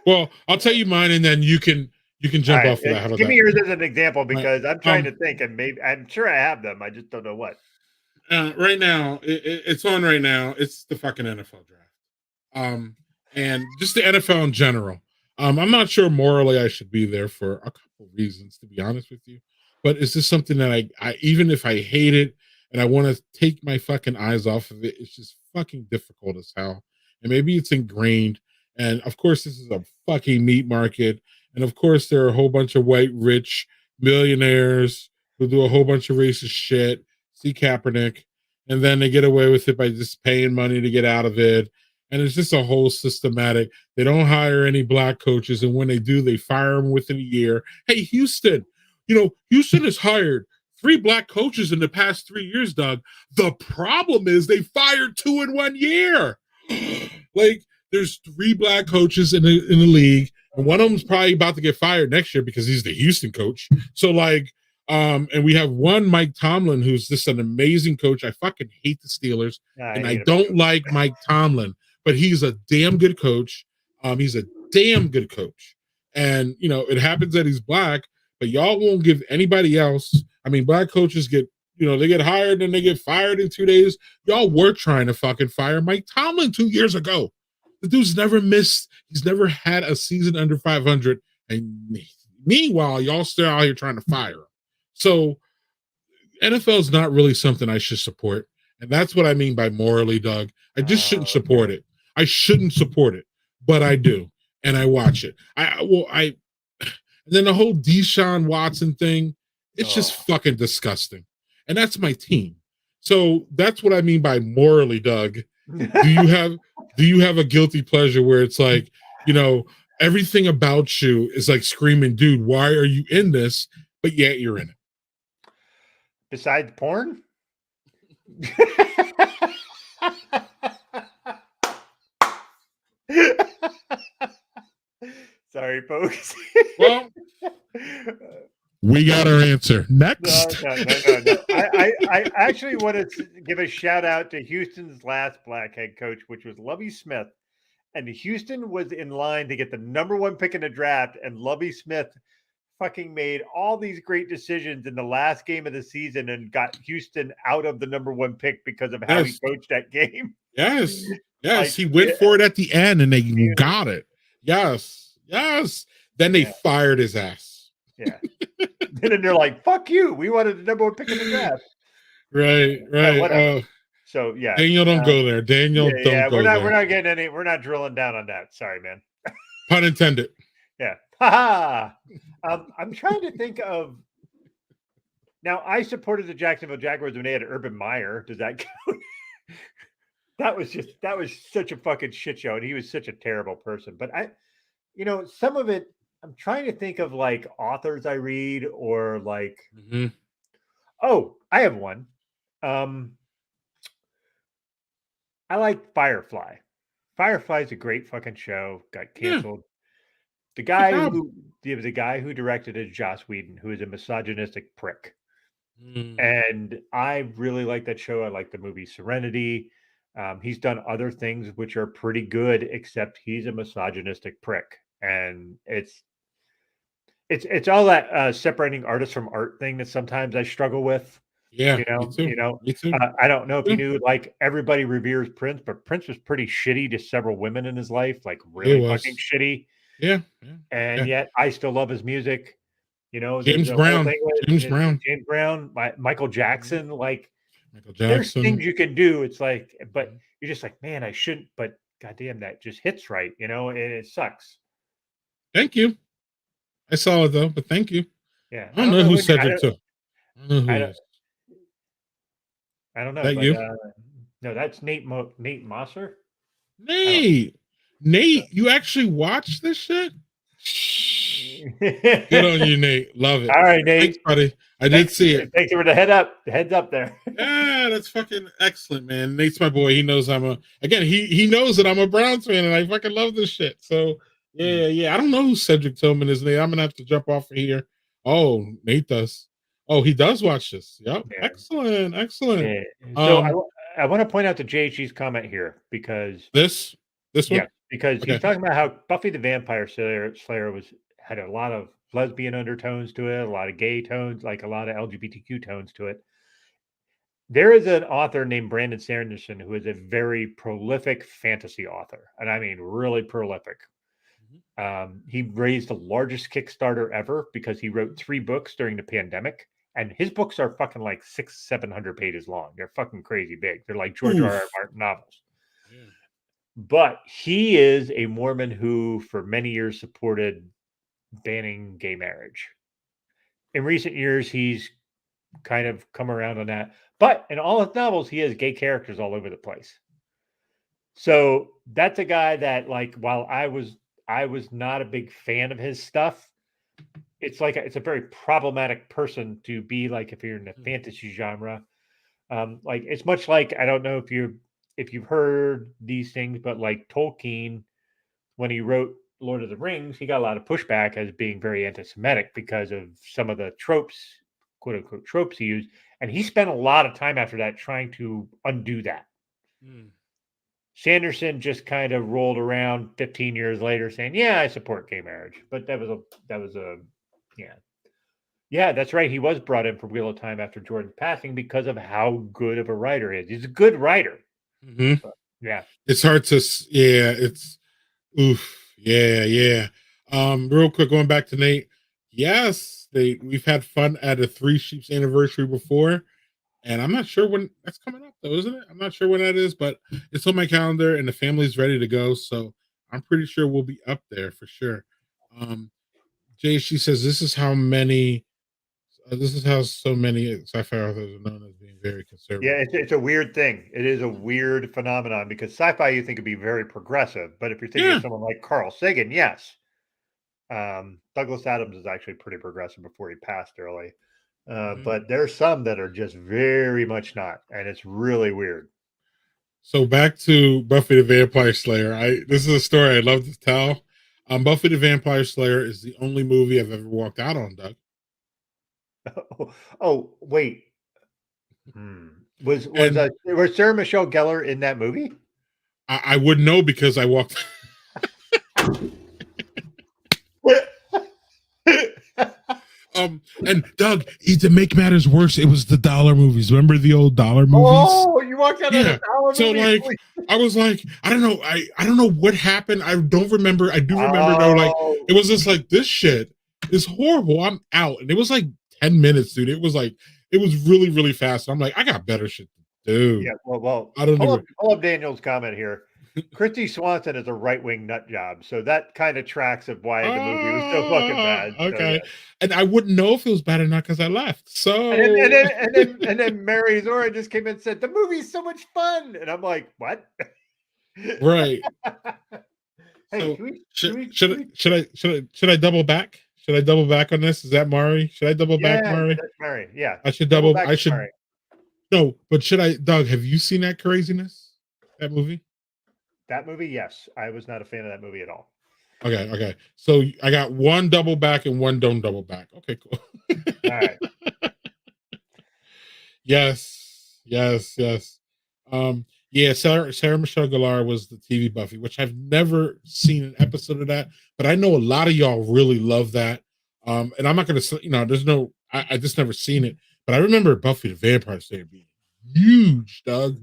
Well, I'll tell you mine, and then you can jump All off of that. How about give me that? yours as an example Right. because I'm trying to think, and maybe I'm sure I have them. I just don't know what. Right now, it's on right now. It's the fucking NFL draft, and just the NFL in general. I'm not sure morally I should be there for a couple reasons, to be honest with you. But it's just something that I even if I hate it and I want to take my fucking eyes off of it, it's just fucking difficult as hell. And maybe it's ingrained. And of course, this is a fucking meat market. And of course, there are a whole bunch of white rich millionaires who do a whole bunch of racist shit. See Kaepernick, and then they get away with it by just paying money to get out of it. And it's just a whole systematic. They don't hire any black coaches, and when they do, they fire them within a year. Hey, Houston, Houston has hired 3 black coaches in the past 3 years, Doug. The problem is they fired 2 in 1 year. Like, there's 3 black coaches in the league, and one of them's probably about to get fired next year because he's the Houston coach. So, like, and we have one Mike Tomlin who's just an amazing coach. I fucking hate the Steelers, and I don't like Mike Tomlin, but he's a damn good coach. He's a damn good coach, and it happens that he's black, but y'all won't give anybody else. I mean, black coaches get they get hired and they get fired in 2 days. Y'all were trying to fucking fire Mike Tomlin 2 years ago. The dude's never missed. He's never had a season under 500, and meanwhile, y'all still out here trying to fire him. So NFL is not really something I should support. And that's what I mean by morally, Doug. I just shouldn't support it. I shouldn't support it, but I do. And I watch it. And then the whole Deshaun Watson thing, it's just fucking disgusting. And that's my team. So that's what I mean by morally, Doug. Do you have a guilty pleasure where it's like, everything about you is like screaming, dude, why are you in this? But yet you're in it. Besides porn? Sorry, folks. Well, we got our answer. Next. No. I actually want to give a shout out to Houston's last black head coach, which was Lovie Smith. And Houston was in line to get the #1 pick in the draft, and Lovie Smith fucking made all these great decisions in the last game of the season and got Houston out of the #1 pick because of how he coached that game. Yes. He went for it at the end and they got it. Yes. Then they fired his ass. Yeah. And then they're like, fuck you. We wanted the #1 pick in the draft. Right. So yeah. Daniel, don't go there. Daniel, don't go there. We're not getting any, we're not drilling down on that. Sorry, man. Pun intended. Yeah. Ha I'm trying to think of. Now, I supported the Jacksonville Jaguars when they had Urban Meyer. Does that count? That was such a fucking shit show, and he was such a terrible person. But some of it, I'm trying to think of like authors I read or like. Mm-hmm. Oh, I have one. I like Firefly. Firefly is a great fucking show. Got canceled. The guy who directed it is Joss Whedon, who is a misogynistic prick. And I really like that show. I like the movie Serenity. He's done other things which are pretty good, except he's a misogynistic prick. And it's all that separating artist from art thing that sometimes I struggle with. Yeah, me too. I don't know if you knew, like, everybody reveres Prince, but Prince was pretty shitty to several women in his life, like really fucking shitty. Yeah. And yet I still love his music. James Brown, Michael Jackson, like Michael Jackson. There's things you can do. It's like, but you're just like, man, I shouldn't, but goddamn, that just hits right, and it sucks. Thank you. I saw it though, but thank you. Yeah. I don't know who said it too. I don't know I who it don't, is. I don't know, That but you? no, that's Nate Mosser. I don't. Nate, you actually watched this shit? Good on you, Nate. Love it. All right, Thanks, Nate. buddy. I did Thanks, see it. thanks for the heads up there. Yeah, that's fucking excellent, man. Nate's my boy. He knows he knows that I'm a Browns fan and I fucking love this shit. So yeah. I don't know who Cedric Tillman is, Nate. I'm gonna have to jump off of here. Oh, Nate does. Oh, he does watch this. Yep. Yeah. Excellent. Yeah. So Um I want to point out the JHG's comment here because this one? yeah, because he's Okay. talking about how Buffy the Vampire Slayer had a lot of lesbian undertones to it, a lot of gay tones, like a lot of LGBTQ tones to it. There is an author named Brandon Sanderson who is a very prolific fantasy author, and I mean really prolific. He raised the largest Kickstarter ever because he wrote 3 books during the pandemic, and his books are fucking like 700 pages long. They're fucking crazy big. They're like George R. R. Oof. Martin novels. Yeah. But he is a Mormon who, for many years, supported banning gay marriage. In recent years, he's kind of come around on that. But in all his novels, he has gay characters all over the place. So that's a guy that, like, while I was not a big fan of his stuff, it's like it's a very problematic person to be like if you're in the fantasy genre. Like it's much like I don't know if you've heard these things, but like Tolkien, when he wrote Lord of the Rings, he got a lot of pushback as being very anti-Semitic because of some of the tropes, quote unquote tropes he used, and he spent a lot of time after that trying to undo that. Sanderson just kind of rolled around 15 years later saying, "Yeah, I support gay marriage," but that was a yeah, that's right. He was brought in for Wheel of Time after Jordan's passing because of how good of a writer he is. He's a good writer. But, yeah, It's hard to it's oof. Yeah. Real quick, going back to Nate. Yes, we've had fun at a Three Sheeps anniversary before, and I'm not sure when that's coming up though, isn't it? I'm not sure when that is, but it's on my calendar and the family's ready to go, so I'm pretty sure we'll be up there for sure. She says this is how so many sci-fi authors are known as being very conservative. yeah, it's a weird thing. It is a weird phenomenon because sci-fi you think would be very progressive, but if you're thinking of someone like Carl Sagan, yes. Douglas Adams is actually pretty progressive before he passed early. But there's some that are just very much not, and it's really weird. So back to Buffy the Vampire Slayer. This is a story I'd love to tell. Buffy the Vampire Slayer is the only movie I've ever walked out on, Doug. Oh wait. Was Sarah Michelle Gellar in that movie? I would know because I walked. And Doug, to make matters worse, it was the dollar movies. Remember the old dollar movies? Oh, you walked out of the dollar so movie. Like, I was like, I don't know. I don't know what happened. I don't remember. I do remember though, like it was just like this shit is horrible. I'm out, and it was like 10 minutes, dude. It was really, really fast. I'm like, I got better shit to do. Yeah, well, I don't know. Pull up Daniel's comment here. Christy Swanson is a right-wing nut job, so that kind of tracks of why the movie was so fucking bad. Okay, so, yeah. And I wouldn't know if it was bad or not because I left. So and then Mary Zora just came in and said the movie's so much fun, and I'm like, what? Right. Hey, so should I double back? Should I double back on this? Is that Mari? Should I double back, Mari? That's Mari. Yeah, I should double. I should. Mari. No, but should I, Doug? Have you seen that craziness? That movie? That movie, yes. I was not a fan of that movie at all. Okay. So I got one double back and one don't double back. Okay, cool. All right. Yes. Yeah, Sarah Michelle Gellar was the TV Buffy, which I've never seen an episode of that, but I know a lot of y'all really love that. And I'm not gonna say, I just never seen it, but I remember Buffy the Vampire Slayer being huge, Doug.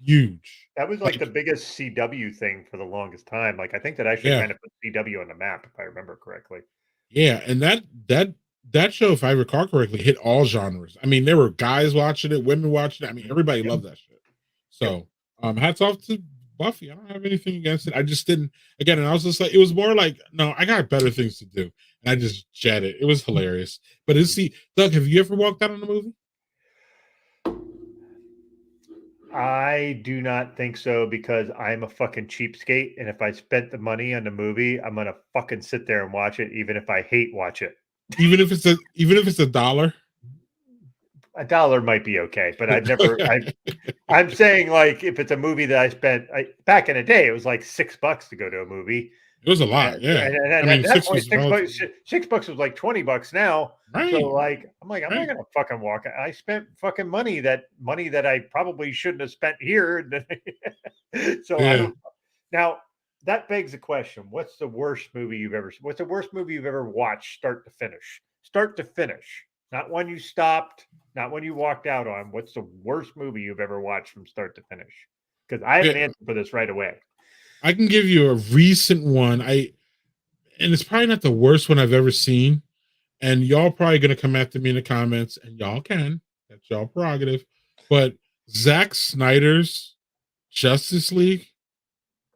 Huge. That was like the biggest CW thing for the longest time. Like I think that actually kind of put CW on the map, if I remember correctly. Yeah, and that show, if I recall correctly, hit all genres. I mean, there were guys watching it, women watching it. I mean, everybody loved that shit. So hats off to Buffy. I don't have anything against it. I just didn't and I was just like, it was more like, no, I got better things to do. And I just jetted. It was hilarious. But Doug, have you ever walked out on a movie? I do not think so because I'm a fucking cheapskate, and if I spent the money on the movie, I'm gonna fucking sit there and watch it, even if I hate watch it. Even if it's $1. $1 might be okay, but I've never. I'm saying like if it's a movie that I spent back in the day, it was like $6 to go to a movie. It was a And, lot, yeah. and I mean, at that six point, was $6 relative. $6 was like $20 now. Right, So like I'm like, I'm not right. gonna fucking walk. I spent fucking money that I probably shouldn't have spent here. So I Yeah. don't now that begs the question: what's the worst movie you've ever? What's the worst movie you've ever watched, start to finish? Start to finish, not one you stopped, not one you walked out on. What's the worst movie you've ever watched from start to finish? Because I have an Yeah. answer for this right away. I can give you a recent one. And it's probably not the worst one I've ever seen. And y'all probably gonna come after me in the comments, and y'all can. That's y'all prerogative. But Zack Snyder's Justice League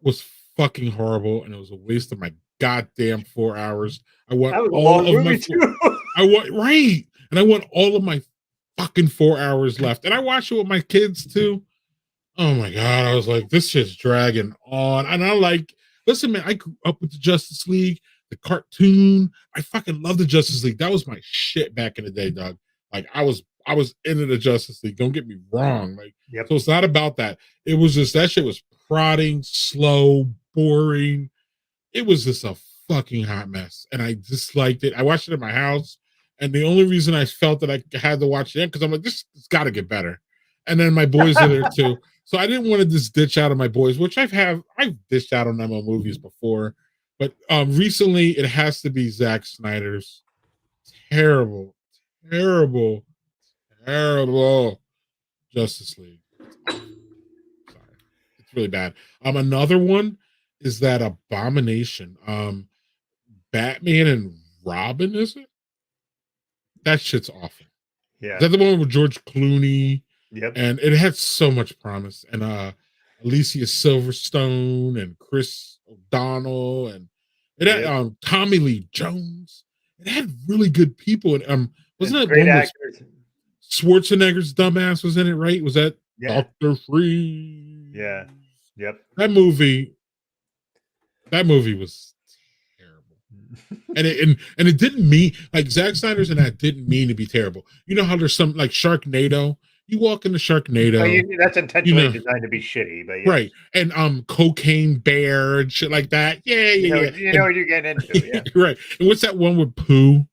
was fucking horrible, and it was a waste of my goddamn 4 hours. I want That was a all long of my movie too. I want right, and I want all of my fucking 4 hours left. And I watched it with my kids too. Oh my god, I was like, this shit's dragging on. And I like, listen, man, I grew up with the Justice League, the cartoon. I fucking love the Justice League. That was my shit back in the day, dog. Like I was into the Justice League. Don't get me wrong. Like, Yep. so it's not about that. It was just that shit was prodding, slow, boring. It was just a fucking hot mess. And I disliked it. I watched it at my house. And the only reason I felt that I had to watch it because I'm like, this has got to get better. And then my boys are there too. So I didn't want to just ditch out on my boys, which I've dished out on them on movies before. But recently it has to be Zack Snyder's terrible, terrible, terrible Justice League. Sorry. It's really bad. Another one is that Abomination. Batman and Robin, is it? That shit's awful. Yeah. Is that the one with George Clooney? Yep. And it had so much promise. And Alicia Silverstone and Chris O'Donnell and it had Tommy Lee Jones. It had really good people. And wasn't it great one actors? Schwarzenegger's dumbass was in it, right? Was that Dr. Freeze? Yeah. Yep. That movie was terrible. And it didn't mean like Zack Snyder's and that didn't mean to be terrible. You know how there's some like Sharknado. You walk into Sharknado. That's intentionally designed to be shitty, but right. And Cocaine Bear and shit like that. Yeah. You know what you're getting into. Yeah. Right. And what's that one with Pooh?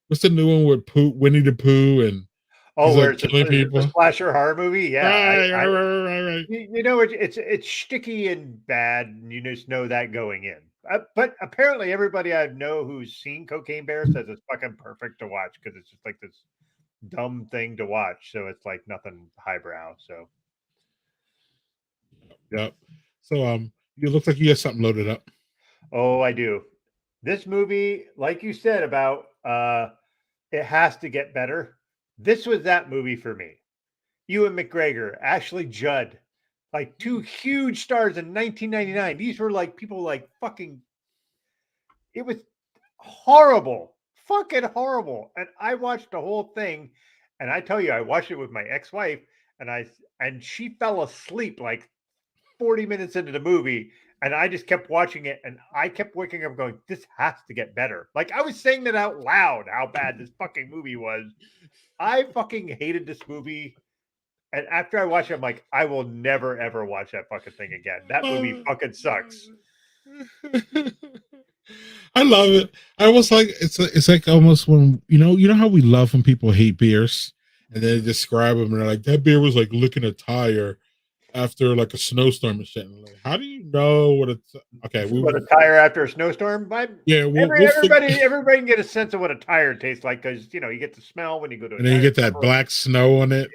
What's the new one with Pooh, Winnie the Pooh, and where it's a slasher horror movie? Yeah. Right. You know, it's sticky and bad, and you just know that going in. But apparently, everybody I know who's seen Cocaine Bear says it's fucking perfect to watch because it's just like this dumb thing to watch. So it's like nothing highbrow. So, yep. So, you look like you got something loaded up. Oh, I do. This movie, like you said about, it has to get better. This was that movie for me. Ewan McGregor, Ashley Judd, like two huge stars in 1999. These were like people like fucking. It was horrible, fucking horrible. And I watched the whole thing, and I tell you, I watched it with my ex-wife, and she fell asleep like 40 minutes into the movie. And I just kept watching it, and I kept waking up going, this has to get better. Like, I was saying that out loud, how bad this fucking movie was. I fucking hated this movie. And after I watched it, I'm like, I will never, ever watch that fucking thing again. That movie fucking sucks. I love it. I was like, it's like almost when, you know how we love when people hate beers and they describe them and they're like, that beer was like licking a tire after like a snowstorm and shit. And like, how do you know what it's okay? What a tire after a snowstorm? Everybody can get a sense of what a tire tastes like because you get the smell when you go to. And then you get that black snow on it.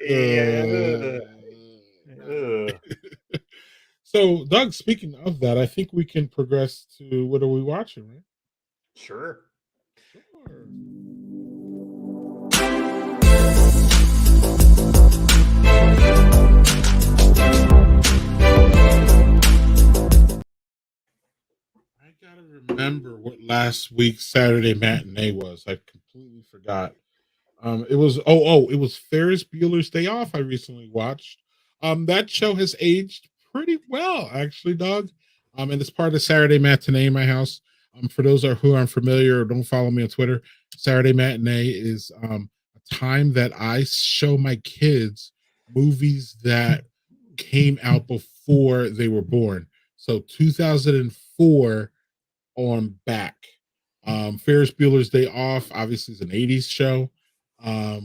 So, Doug, speaking of that, I think we can progress to what are we watching, right? Sure. I gotta remember what last week's Saturday matinee was. I completely forgot. It was it was Ferris Bueller's Day Off. I recently watched. That show has aged pretty well, actually, dog. And it's part of the Saturday matinee in my house. For those who aren't familiar or don't follow me on Twitter, Saturday matinee is a time that I show my kids movies that came out before they were born. So 2004 on back. Ferris Bueller's Day Off, obviously, is an 80s show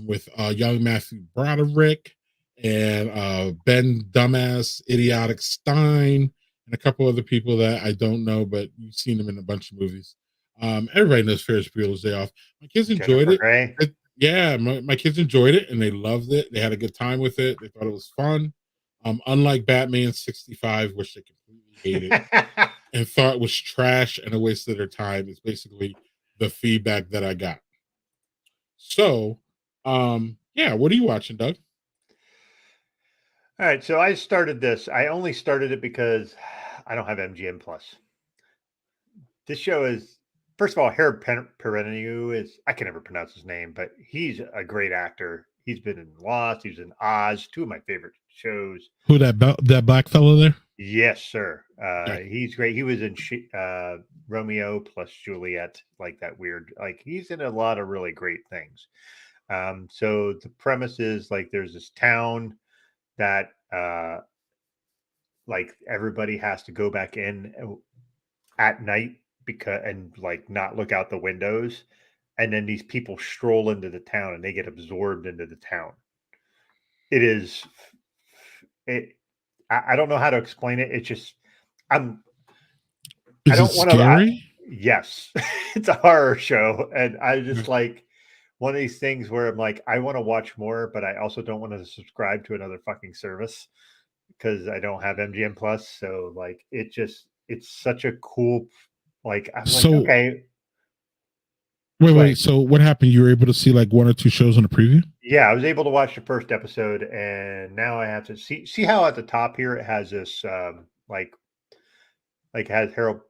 with young Matthew Broderick and Ben Dumbass Idiotic Stein and a couple other people that I don't know, but you've seen them in a bunch of movies. Everybody knows Ferris Bueller's Day Off. My kids enjoyed Jennifer Grey. Yeah, my kids enjoyed it and they loved it. They had a good time with it. They thought it was fun. Unlike Batman 65, which they completely hated and thought was trash and a waste of their time, is basically the feedback that I got. So, yeah, what are you watching, Doug? All right, so I started this. I only started it because I don't have MGM Plus. This show is, first of all, Harold Perrineau is, I can never pronounce his name, but he's a great actor. He's been in Lost, he's in Oz, two of my favorite shows. Who that black fellow there? Yes, sir. Okay. He's great. He was in Romeo plus Juliet, like that weird. Like he's in a lot of really great things. So the premise is like there's this town that like everybody has to go back in at night because and like not look out the windows, and then these people stroll into the town and they get absorbed into the town. It is it. I don't know how to explain it. It's just I'm. Is it scary? Yes, it's a horror show, and I just like one of these things where I'm like, I want to watch more, but I also don't want to subscribe to another fucking service because I don't have MGM Plus. So like, it's such a cool, like I'm like, okay. Wait. So what happened? You were able to see like one or two shows on a preview? Yeah, I was able to watch the first episode, and now I have to see how at the top here it has this like has Harold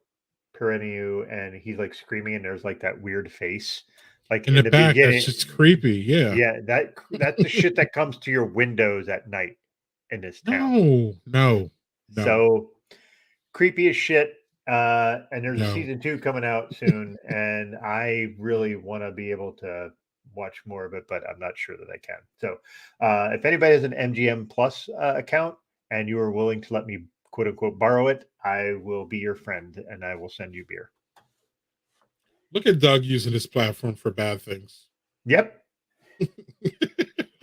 Perrineau, and he's like screaming, and there's like that weird face, like in the back. Beginning. That's just creepy. Yeah, yeah. That's the shit that comes to your windows at night in this town. No. So creepy as shit. And there's a season 2 coming out soon, and I really want to be able to watch more of it, but I'm not sure that I can. So if anybody has an MGM Plus account and you are willing to let me quote unquote borrow it, I will be your friend and I will send you beer. Look at Doug using this platform for bad things. Yep.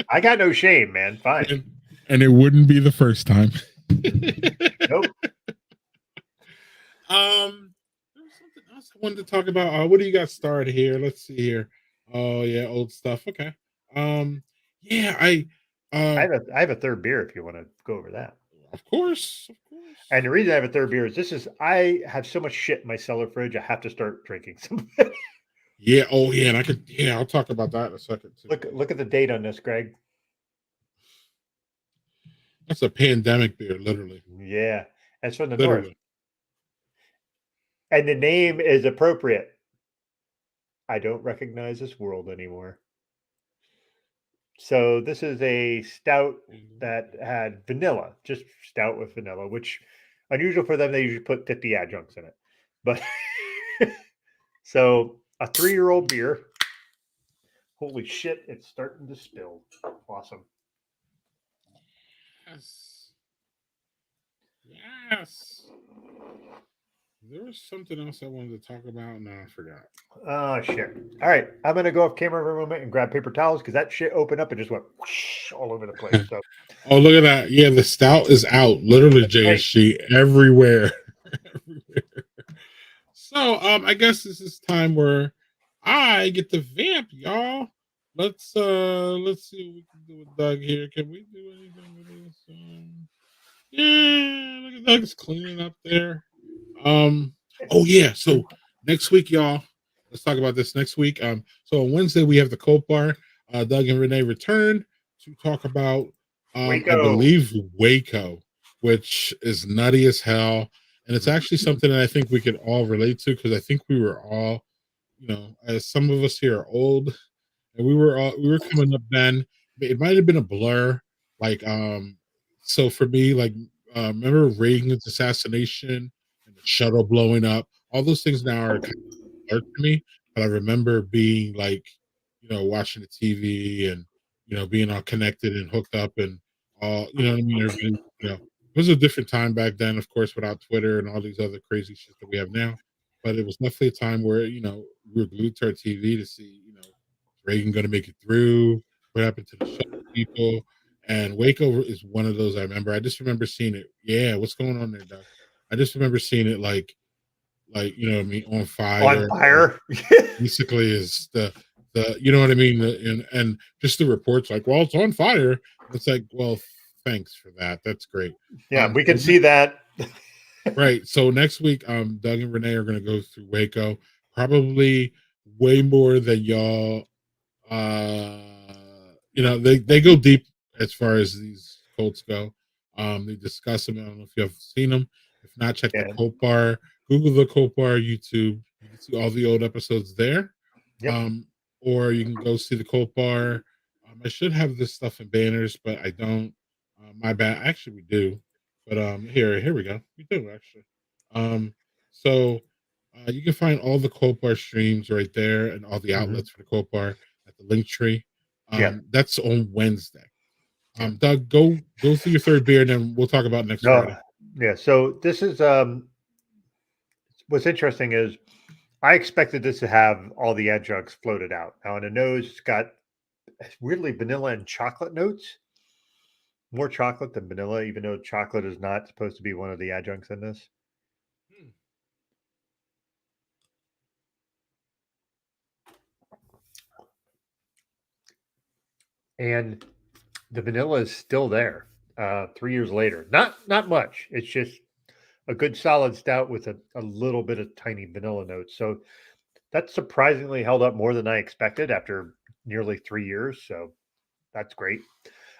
I got no shame, man. Fine. And it wouldn't be the first time. Nope. There's something else I wanted to talk about. What do you got started here? Let's see here. Oh yeah, old stuff. Okay. Yeah, I have a third beer if you want to go over that. Of course. And the reason I have a third beer is I have so much shit in my cellar fridge. I have to start drinking some of it. Yeah. Oh yeah, and I'll talk about that in a second too. Look at the date on this, Greg. That's a pandemic beer, literally. Yeah, that's from the north. And the name is appropriate. I don't recognize this world anymore. So this is a stout that had vanilla, just stout with vanilla, which unusual for them. They usually put 50 adjuncts in it. But so a 3-year-old beer. Holy shit, it's starting to spill. Awesome. Yes. There was something else I wanted to talk about. No, I forgot. Oh, shit. All right. I'm going to go off camera for a moment and grab paper towels because that shit opened up and just went whoosh, all over the place. So. Oh, look at that. Yeah, the stout is out. Literally, JSG, everywhere. So, I guess this is time where I get to vamp, y'all. Let's see what we can do with Doug here. Can we do anything with this? Yeah, look at Doug's cleaning up there. Oh yeah, so next week, y'all, let's talk about this next week. So on Wednesday we have the Cold Bar. Doug and Renee return to talk about I believe Waco, which is nutty as hell. And it's actually something that I think we could all relate to because I think we were all, as some of us here are old, and we were coming up then. It might have been a blur, like So for me, like, remember Reagan's assassination and the shuttle blowing up? All those things now are kind of blurred to me, but I remember being like, watching the TV and being all connected and hooked up and all, you know what I mean? Everybody, it was a different time back then, of course, without Twitter and all these other crazy shit that we have now. But it was definitely a time where we were glued to our TV to see, is Reagan going to make it through? What happened to the shuttle people? And Waco is one of those I remember. I just remember seeing it. Yeah, what's going on there, Doug? I just remember seeing it like you know what I mean, on On fire. fire. Basically, is the you know what I mean, and just the reports like, well, it's on fire. It's like, well, thanks for that. That's great. Yeah, we So can see that. right. So next week, Doug and Renee are going to go through Waco, probably way more than y'all. They go deep as far as these Colts go. They discuss them. I don't know if you have seen them. If not, check the Yeah. Colt Bar. Google the Colt Bar YouTube. You can see all the old episodes there. Yep. Or you can go see the Colt Bar. I should have this stuff in banners, but I don't. My bad. Actually, we do. But here we go. We do actually. So you can find all the Colt Bar streams right there and all the outlets for the Colt Bar at the link tree. Yeah. That's on Wednesday. Doug, go through your third beer, and then we'll talk about next Friday. Yeah. So this is what's interesting is I expected this to have all the adjuncts floated out. Now in the nose, it's got weirdly vanilla and chocolate notes. More chocolate than vanilla, even though chocolate is not supposed to be one of the adjuncts in this. And the vanilla is still there 3 years later. Not much. It's just a good solid stout with a little bit of tiny vanilla notes. So that's surprisingly held up more than I expected after nearly 3 years. So that's great.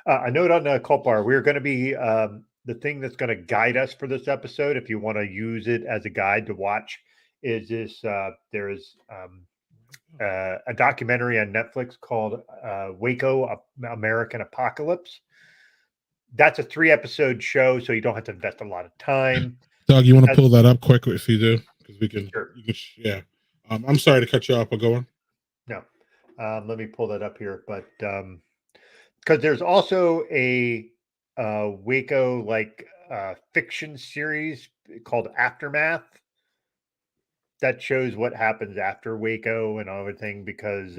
A note on the Cult Bar. We're going to be the thing that's going to guide us for this episode, if you want to use it as a guide to watch, is this. There is a documentary on Netflix called Waco American Apocalypse. That's a 3-episode show, so you don't have to invest a lot of time. Doug, you want to pull that up quick if you do? Because we can, sure. Yeah. I'm sorry to cut you off, but go on. No. Let me pull that up here. But because there's also a Waco fiction series called Aftermath that shows what happens after Waco and everything, because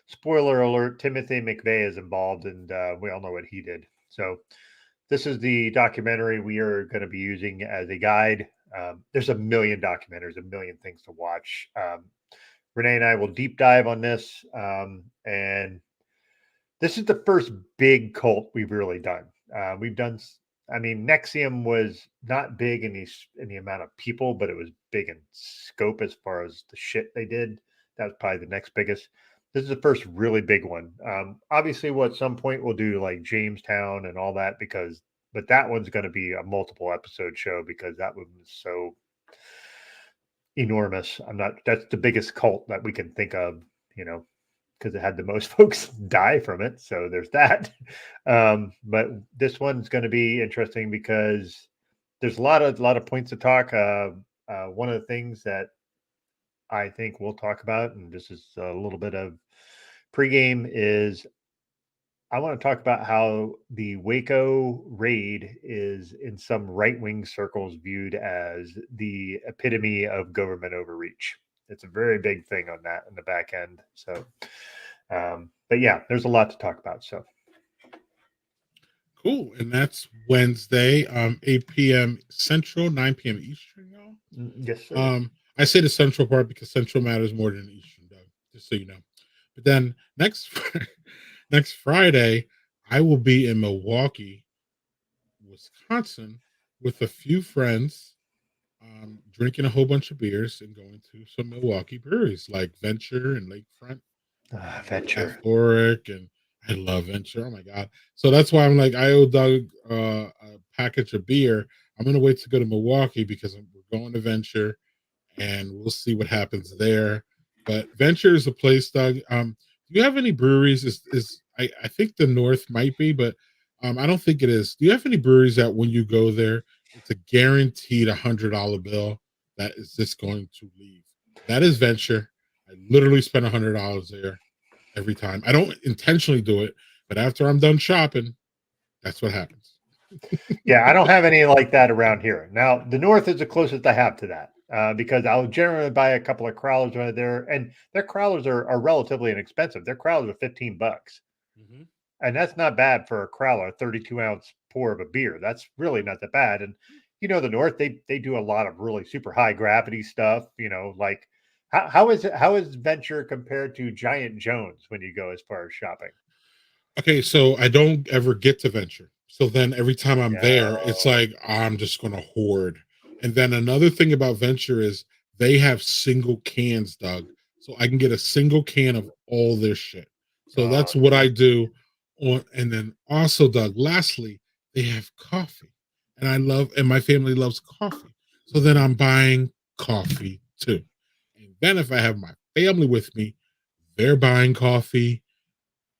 spoiler alert, Timothy McVeigh is involved, and we all know what he did. So this is the documentary we are going to be using as a guide. There's a million documentaries, a million things to watch. Renee and I will deep dive on this. And this is the first big cult we've really done. We've done, NXIVM was not big in the amount of people, but it was big in scope as far as the shit they did. That was probably the next biggest. This is the first really big one. Obviously, at some point we'll do like Jamestown and all that, but that one's going to be a multiple episode show because that one was so enormous. That's the biggest cult that we can think of, because it had the most folks die from it. So there's that. But this one's going to be interesting because there's a lot of points to talk. One of the things that I think we'll talk about, and this is a little bit of pregame, is I want to talk about how the Waco raid is in some right-wing circles viewed as the epitome of government overreach. It's a very big thing on that in the back end. So, but yeah, there's a lot to talk about. So cool. And that's Wednesday, 8 p.m. Central, 9 p.m. Eastern, y'all. Yes, sir. I say the Central part because Central matters more than Eastern, Doug, just so you know. But then next Friday, I will be in Milwaukee, Wisconsin, with a few friends, drinking a whole bunch of beers and going to some Milwaukee breweries like Venture and Lakefront. Venture. Euphoric, and I love Venture. Oh my god! So that's why I'm like, I owe Doug a package of beer. I'm gonna wait to go to Milwaukee because we're going to Venture, and we'll see what happens there. But Venture is a place, Doug. Do you have any breweries? I think the North might be, but I don't think it is. Do you have any breweries that when you go there, it's a guaranteed $100 bill that is just going to leave? That is Venture. I literally spend $100 there every time. I don't intentionally do it, but after I'm done shopping, that's what happens. Yeah, I don't have any like that around here. Now, the north is the closest I have to that because I'll generally buy a couple of crowlers right there, and their crowlers are relatively inexpensive. Their crowlers are $15, Mhm. and that's not bad for a crowler, a 32-ounce pour of a beer. That's really not that bad. And the north they do a lot of really super high gravity stuff. Like how is Venture compared to Giant Jones when you go as far as shopping? Okay, so I don't ever get to Venture. So then every time I'm there, it's Yeah. like I'm just going to hoard. And then another thing about Venture is they have single cans, Doug. So I can get a single can of all their shit. So Oh, that's what I do on. And then also, Doug, lastly, they have coffee. And my family loves coffee. So then I'm buying coffee too. And then if I have my family with me, they're buying coffee.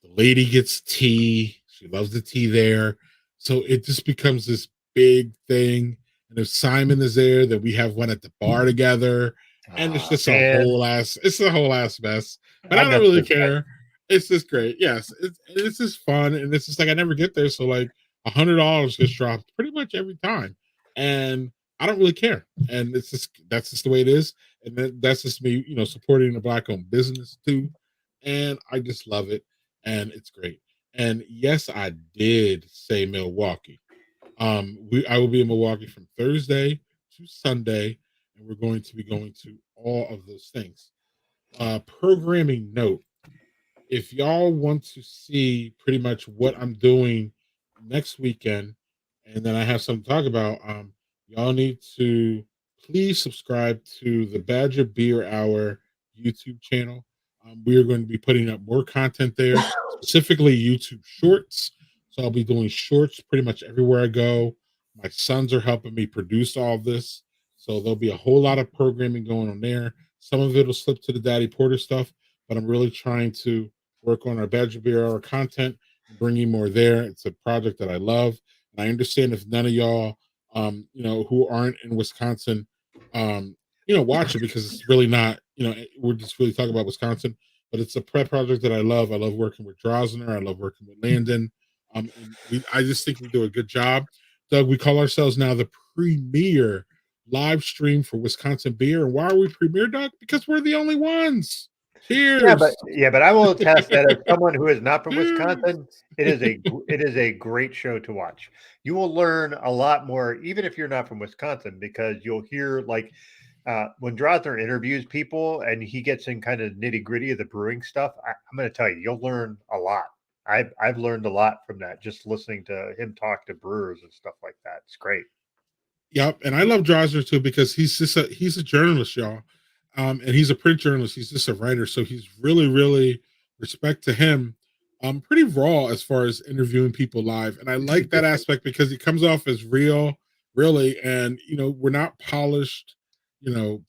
The lady gets tea. She loves the tea there. So it just becomes this big thing. And if Simon is there, then we have one at the bar together. And it's just man, it's a whole ass mess. But I I'm don't not really this guy. care. It's just great. Yes, it's just fun. And it's just like I never get there. So like $100 gets dropped pretty much every time. And I don't really care. And that's just the way it is. And that's just me, supporting the black owned business too. And I just love it and it's great. And yes, I did say Milwaukee. I will be in Milwaukee from Thursday to Sunday, and we're going to be going to all of those things. Programming note: if y'all want to see pretty much what I'm doing next weekend, and then I have something to talk about, y'all need to please subscribe to the Badger Beer Hour YouTube channel. We are going to be putting up more content there, specifically YouTube Shorts. So I'll be doing shorts pretty much everywhere I go. My sons are helping me produce all of this. So there'll be a whole lot of programming going on there. Some of it will slip to the Daddy Porter stuff, but I'm really trying to work on our Badger Beer Hour content and bring you more there. It's a project that I love. And I understand if none of y'all, who aren't in Wisconsin, watch it because it's really not, we're just really talking about Wisconsin, but it's a prep project that I love. I love working with Drosner. I love working with Landon. I just think we do a good job. Doug, we call ourselves now the premier live stream for Wisconsin beer. And why are we premier, Doug? Because we're the only ones. Yeah, but Cheers. yeah, but I will attest that as someone who is not from Wisconsin, it is a great show to watch. You will learn a lot more, even if you're not from Wisconsin, because you'll hear like when Drosner interviews people and he gets in kind of nitty gritty of the brewing stuff. I'm going to tell you, you'll learn a lot. I've learned a lot from that just listening to him talk to brewers and stuff like that. It's great. Yep, and I love Drosner too because he's a journalist, y'all, and he's a print journalist. He's just a writer, so he's really, really respect to him. Pretty raw as far as interviewing people live, and I like that aspect because he comes off as real, really, and we're not polished,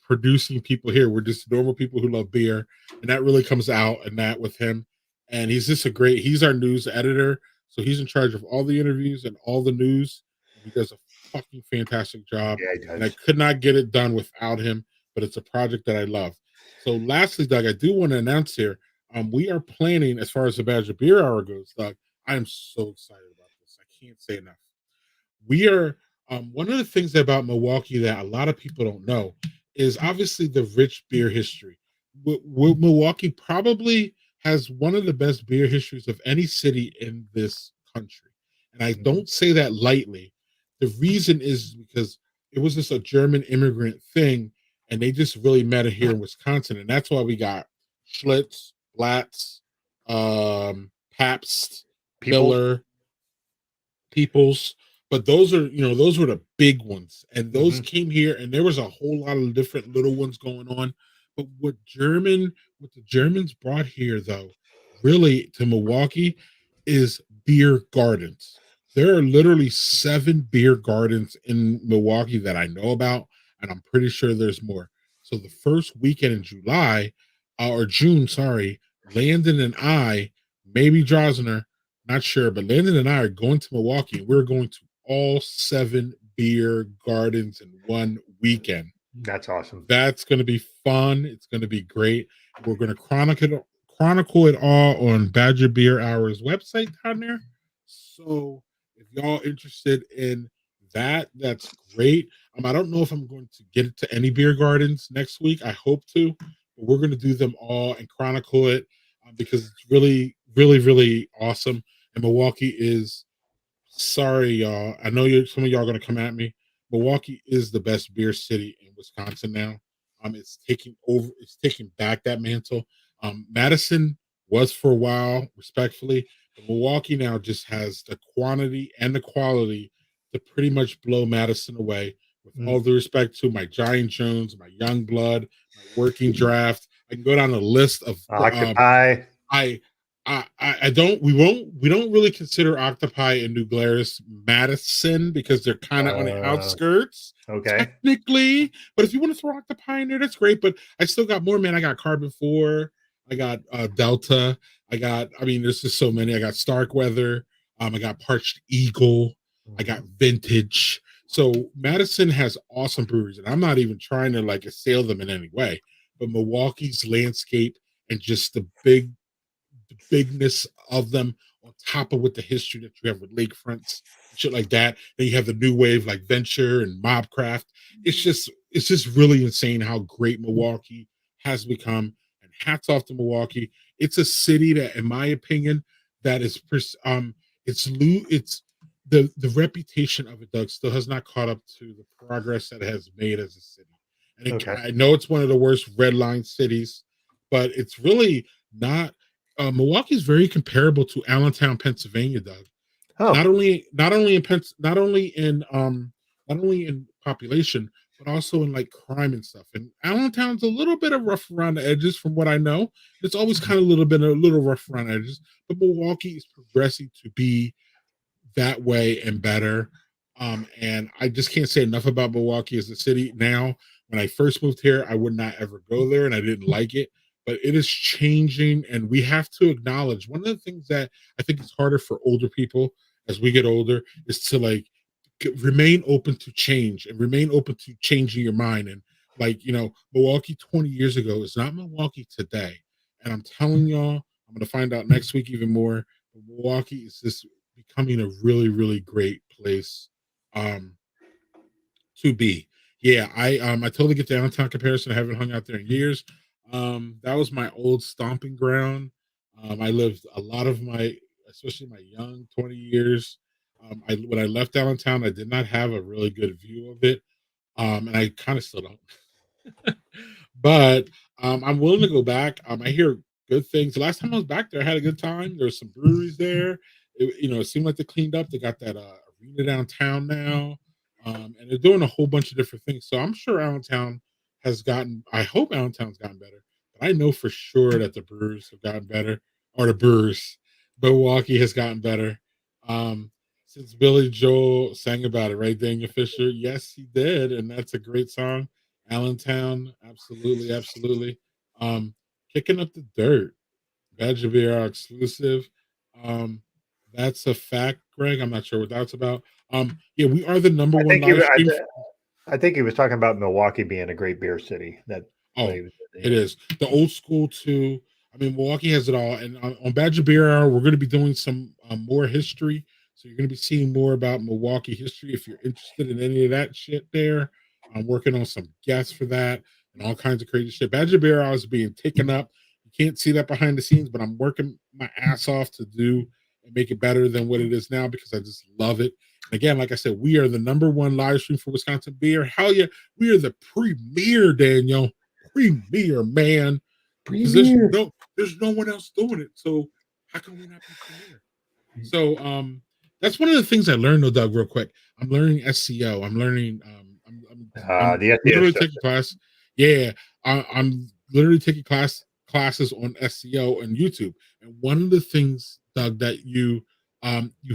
producing people here. We're just normal people who love beer, and that really comes out in that with him. And he's just he's our news editor, so he's in charge of all the interviews and all the news, and he does a fucking fantastic job, Yeah, he and I does. could not get it done without him. But it's a project that I love. So, lastly, Doug, I do want to announce here. We are planning, as far as the Badger Beer Hour goes, Doug. I am so excited about this. I can't say enough. We are one of the things about Milwaukee that a lot of people don't know is obviously the rich beer history. Milwaukee probably has one of the best beer histories of any city in this country, and I Mhm. don't say that lightly. The reason is because it was just a German immigrant thing, and they just really met it here in Wisconsin, and that's why we got Schlitz, Blatz, Pabst, People's. Miller, Peoples, but those were the big ones, and those Mhm. came here, and there was a whole lot of different little ones going on. But what the Germans brought here, though, really to Milwaukee, is beer gardens. There are literally 7 beer gardens in Milwaukee that I know about, and I'm pretty sure there's more. So the first weekend in July or June, sorry, Landon and I, maybe Drosner, Not sure, but Landon and I are going to Milwaukee, and we're going to all 7 beer gardens in one weekend. That's awesome. That's going to be fun. It's going to be great. We're going to chronicle it all on Badger Beer Hour's website down there. So if y'all interested in that, that's great. I don't know if I'm going to get it to any beer gardens next week. I hope to, but we're going to do them all and chronicle it because it's really, really, really awesome. And Milwaukee is, sorry, y'all. I know some of y'all are going to come at me. Milwaukee is the best beer city in Wisconsin now. It's taking over. It's taking back that mantle. Madison was for a while, respectfully, but Milwaukee now just has the quantity and the quality to pretty much blow Madison away. With all due respect to my Giant Jones, my Young Blood, my Working Draft, I can go down a list of Octopi. I don't we don't really consider Octopi and New Glarus Madison because they're kind of on the outskirts. Okay. Technically, but if you want to throw Octopi in there, that's great. But I still got more, man. I got Carbon 4, I got Delta, there's just so many. I got Starkweather, I got Parched Eagle, I got Vintage. So Madison has awesome breweries, and I'm not even trying to like assail them in any way, but Milwaukee's landscape and just the bigness of them on top of with the history that you have with lakefronts, shit like that. Then you have the new wave like Venture and Mobcraft. It's just really insane how great Milwaukee has become. And hats off to Milwaukee. It's a city that, in my opinion, that is it's the reputation of it, Doug, still has not caught up to the progress that it has made as a city. And I know it's one of the worst red line cities, but it's really not. Milwaukee is very comparable to Allentown, Pennsylvania, Doug. Oh. Not only in population, but also in like crime and stuff. And Allentown's a little bit of rough around the edges, from what I know. It's always kind of a little rough around the edges. But Milwaukee is progressing to be that way and better. And I just can't say enough about Milwaukee as a city now. When I first moved here, I would not ever go there, and I didn't like it. But it is changing, and we have to acknowledge one of the things that I think is harder for older people as we get older is to like remain open to change and remain open to changing your mind. And like, Milwaukee 20 years ago is not Milwaukee today. And I'm telling y'all, I'm going to find out next week even more. Milwaukee is just becoming a really, really great place to be. Yeah, I totally get the downtown comparison. I haven't hung out there in years. That was my old stomping ground. I lived a lot of especially my young 20 years. When I left Allentown, I did not have a really good view of it. And I kind of still don't. But I'm willing to go back. I hear good things. The last time I was back there, I had a good time. There were some breweries there. It seemed like they cleaned up. They got that arena downtown now. And they're doing a whole bunch of different things. So I'm sure Allentown I hope Allentown's gotten better, but I know for sure that the Brewers have gotten better, or the Brewers. Milwaukee has gotten better. Since Billy Joel sang about it, right, Daniel Fisher? Yes, he did, and that's a great song. Allentown, absolutely, absolutely. Kicking up the dirt. Badger Beer exclusive. That's a fact, Greg. I'm not sure what that's about. Yeah, we are the number one live stream. I think he was talking about Milwaukee being a great beer city. It is the old school too. Milwaukee has it all. And on Badger Beer Hour, we're going to be doing some more history. So you're going to be seeing more about Milwaukee history. If you're interested in any of that shit there, I'm working on some guests for that and all kinds of crazy shit. Badger Beer Hour is being taken up. You can't see that behind the scenes, but I'm working my ass off to do and make it better than what it is now because I just love it. Again, like I said, we are the number one live stream for Wisconsin beer. Hell yeah, we are the premier, Daniel. Premier, man. Premier. There's no one else doing it. So how can we not be premier? So that's one of the things I learned, though, Doug, real quick. I'm learning SEO. I'm learning I'm literally taking class. Yeah, I'm literally taking classes on SEO and YouTube. And one of the things, Doug, that you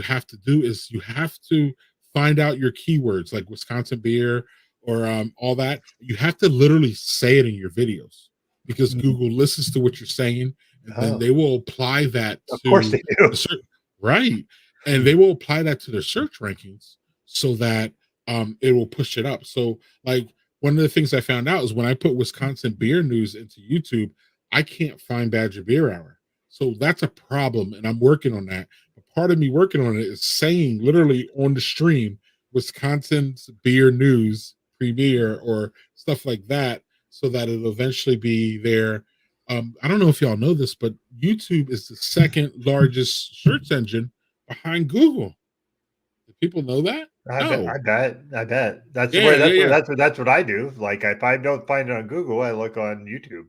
have to do is you have to find out your keywords like Wisconsin beer or all that. You have to literally say it in your videos because Google listens to what you're saying and then they will apply that. Of course they do. right? And they will apply that to their search rankings so that it will push it up. So, like, one of the things I found out is when I put Wisconsin beer news into YouTube, I can't find Badger Beer Hour. So that's a problem, and I'm working on that. But part of me working on it is saying literally on the stream, Wisconsin's beer news premiere or stuff like that, so that it'll eventually be there. I don't know if y'all know this, but YouTube is the second largest search engine behind Google. Do people know that? No. I bet. That's Yeah, where yeah, yeah. that's what I do. Like if I don't find it on Google, I look on YouTube.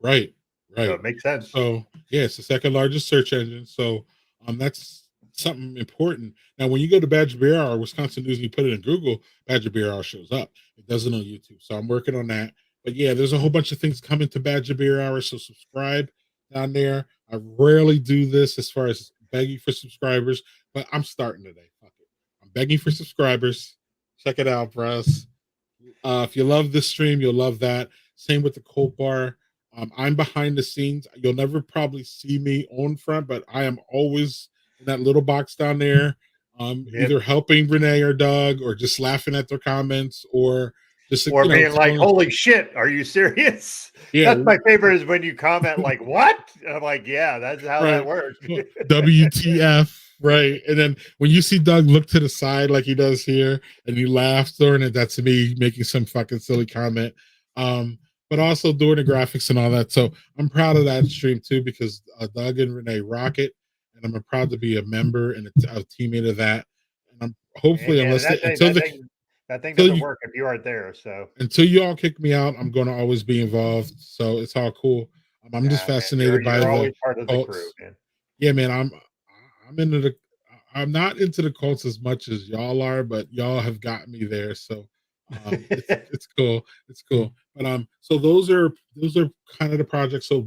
Right, So right. it makes sense. So yeah, it's the second largest search engine. So that's something important. Now, when you go to Badger Beer Hour, Wisconsin News, and you put it in Google, Badger Beer Hour shows up. It doesn't on YouTube. So I'm working on that. But yeah, there's a whole bunch of things coming to Badger Beer Hour. So subscribe down there. I rarely do this as far as begging for subscribers, but I'm starting today. Fuck it. I'm begging for subscribers. Check it out, bros. If you love this stream, you'll love that. Same with the Colt Bar. I'm behind the scenes. You'll never probably see me on front, but I am always in that little box down there, either helping Renee or Doug, or just laughing at their comments, or just or being like, "Holy shit, are you serious?" Yeah, that's my favorite is when you comment like, "What?" And I'm like, "Yeah, that's how that works." WTF, right? And then when you see Doug look to the side like he does here, and he laughs during it, that's me making some fucking silly comment. But also doing the graphics and all that. So I'm proud of that stream too, because Doug and Renee rock it, and I'm proud to be a member and a teammate of that. And I'm hopefully, that thing doesn't work if you aren't there. So until you all kick me out, I'm going to always be involved. So it's all cool. I'm just fascinated by always part of the crew, man. Yeah, man. I'm into the. I'm not into the cults as much as y'all are, but y'all have got me there. So it's cool. It's cool. But so those are kind of the projects. So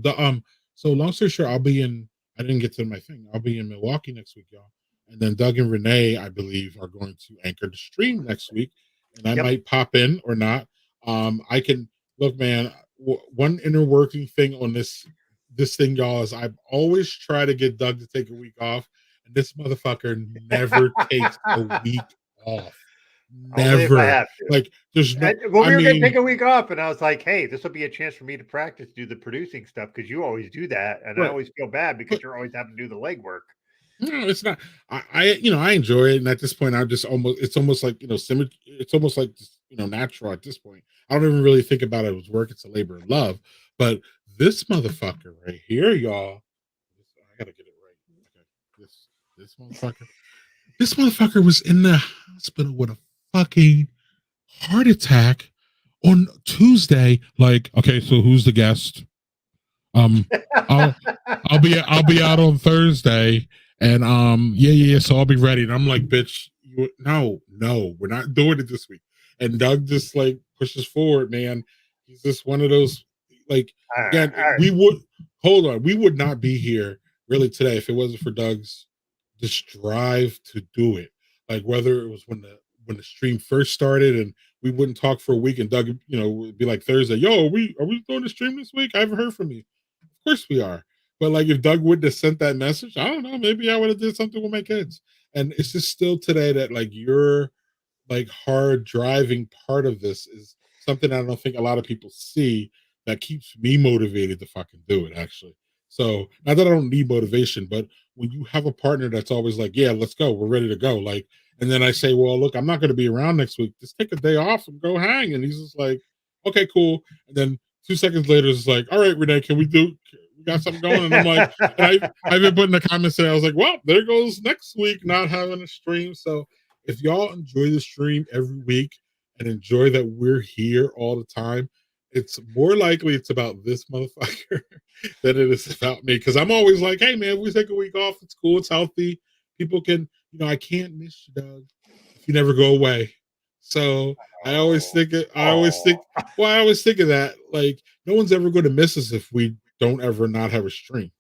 so long story short, I didn't get to my thing. I'll be in Milwaukee next week, y'all. And then Doug and Renee, I believe, are going to anchor the stream next week. And I might pop in or not. I can look, man. One inner working thing on this thing, y'all, is I've always tried to get Doug to take a week off, and this motherfucker never takes a week off. Never. Like there's no. Well, we were gonna take a week off, and I was like, "Hey, this will be a chance for me to practice, do the producing stuff, because you always do that, and I always feel bad because you're always having to do the legwork." No, it's not. I enjoy it, and at this point, it's almost like it's almost like natural at this point. I don't even really think about it as work; it's a labor of love. But this motherfucker right here, y'all, I gotta get it right. Okay, this motherfucker was in the hospital with a fucking heart attack on Tuesday. Like, okay, so who's the guest? I'll be out on Thursday, and yeah, so I'll be ready. And I'm like, bitch, no, we're not doing it this week. And Doug just like pushes forward, man. He's just one of those like, we would not be here really today if it wasn't for Doug's just drive to do it. Like whether it was when the stream first started and we wouldn't talk for a week, and Doug, would be like Thursday, yo, are we doing the stream this week? I haven't heard from you. Of course we are. But like if Doug wouldn't have sent that message, I don't know, maybe I would have did something with my kids. And it's just still today that like your like hard driving part of this is something I don't think a lot of people see, that keeps me motivated to fucking do it, actually. So not that I don't need motivation, but when you have a partner that's always like, yeah, let's go, we're ready to go. Like, and then I say, well, look, I'm not going to be around next week. Just take a day off and go hang. And he's just like, okay, cool. And then 2 seconds later, it's like, all right, Renee, we got something going? And I'm like, I've been putting the comments there. I was like, well, there goes next week, not having a stream. So if y'all enjoy the stream every week and enjoy that we're here all the time, it's more likely it's about this motherfucker than it is about me. Because I'm always like, hey, man, if we take a week off, it's cool, it's healthy. People can, I can't miss you, Doug, if you never go away. So I always think of that. Like, no one's ever going to miss us if we don't ever not have a stream.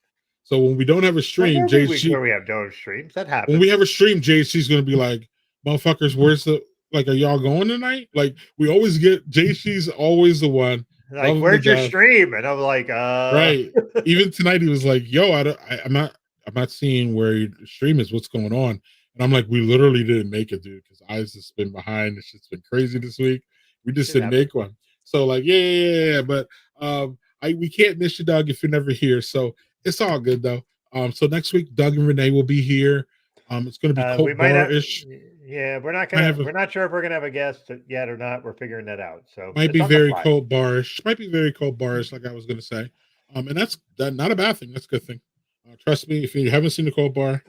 So when we don't have a stream, where we have no streams, that happens. When we have a stream, JC's going to be like, motherfuckers, where's the, like, are y'all going tonight? Like, we always get, JC's always the one. Like, where's your stream? And I'm like, right. Even tonight, he was like, yo, I'm not, I'm not seeing where your stream is. What's going on?" And I'm like, "We literally didn't make it, dude, because I's just been behind. It's just been crazy this week. We just Shit didn't happens. make one." So like, yeah. But we can't miss you, Doug, if you're never here. So it's all good though. So next week, Doug and Renee will be here. It's going to be We Cult might Bar have, ish. yeah, we're not I have we're not sure if we're gonna have a guest yet or not. We're figuring that out. So Might it's be on the very fly. cold barish. Might be very cold barish, like I was going to say. And that's not a bad thing. That's a good thing. Trust me, if you haven't seen the cold bar,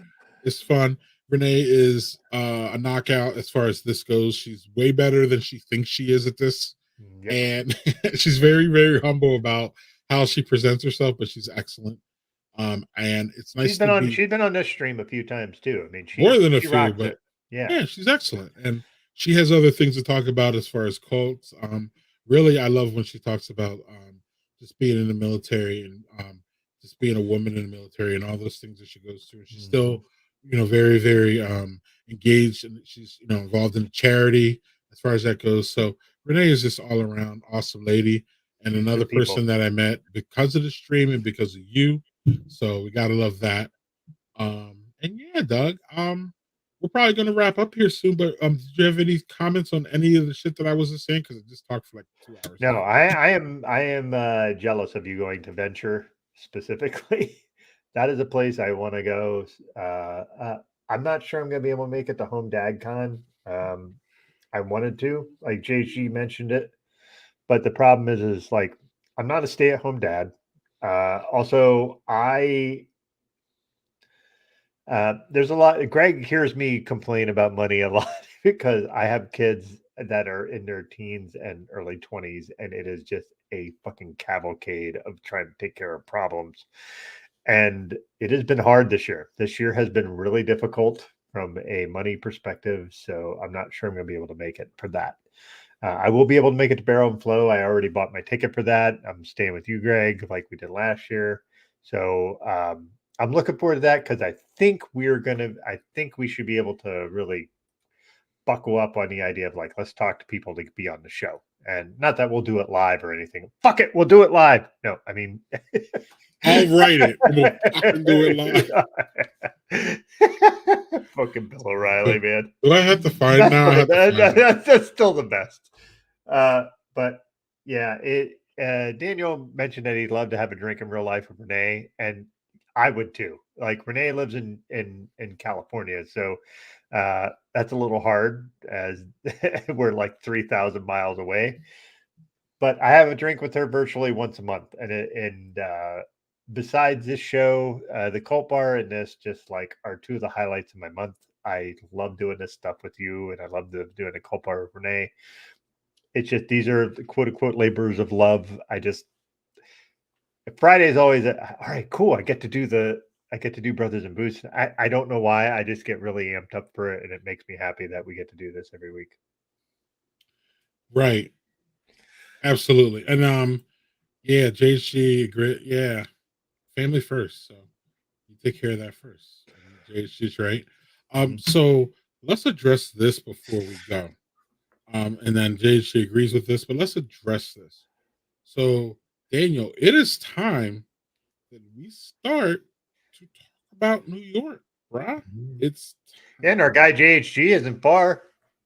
it's fun. Renee is a knockout as far as this goes. She's way better than she thinks she is at this, Yep. and she's very, very humble about how she presents herself. But she's excellent. And it's nice She's been to on. be She's been on this stream a few times too. I mean, more than a she few, rocks but it. Yeah. yeah, she's excellent, and she has other things to talk about as far as cults. Really, I love when she talks about just being in the military and just being a woman in the military and all those things that she goes through. And she's still, very, very engaged, and she's involved in a charity as far as that goes. So Renee is just all around awesome lady, and another Good people. person that I met because of the stream and because of you. So we gotta love that. And yeah, Doug. We're probably going to wrap up here soon, but did you have any comments on any of the shit that I wasn't saying? Because I just talked for like 2 hours. No, I am jealous of you going to Venture specifically. That is a place I want to go. I'm not sure I'm going to be able to make it to Home Dad Con. I wanted to, like JG mentioned it, but the problem is like I'm not a stay-at-home dad. Also, there's a lot. Greg hears me complain about money a lot because I have kids that are in their teens and early 20s, and it is just a fucking cavalcade of trying to take care of problems. And it has been hard this year. This year has been really difficult from a money perspective. So I'm not sure I'm going to be able to make it for that. I will be able to make it to Barrel and Flow. I already bought my ticket for that. I'm staying with you, Greg, like we did last year. So I'm looking forward to that because I think we should be able to really buckle up on the idea of like, let's talk to people to be on the show. And not that we'll do it live or anything. Fuck it, we'll do it live. No, I mean, I'll write it. We'll fucking do it live. Fucking Bill O'Reilly, man. Do I have to find now? That's still the best. But yeah, Daniel mentioned that he'd love to have a drink in real life with Renee, and I would too. Like Renee lives in California, so that's a little hard as we're like 3,000 miles away. But I have a drink with her virtually once a month, and besides this show, the Cult Bar and this just like are two of the highlights of my month. I love doing this stuff with you, and I love doing the Cult Bar with Renee. It's just these are the quote unquote labors of love. Friday is always all right. Cool. I get to do Brothers and Boots. I don't know why. I just get really amped up for it, and it makes me happy that we get to do this every week. Right. Absolutely. And yeah, JHG, yeah, family first. So you take care of that first. JHG's right. So let's address this before we go. And then JHG agrees with this, but let's address this. So Daniel, it is time that we start to talk about New York, bruh. It's and our guy JHG isn't far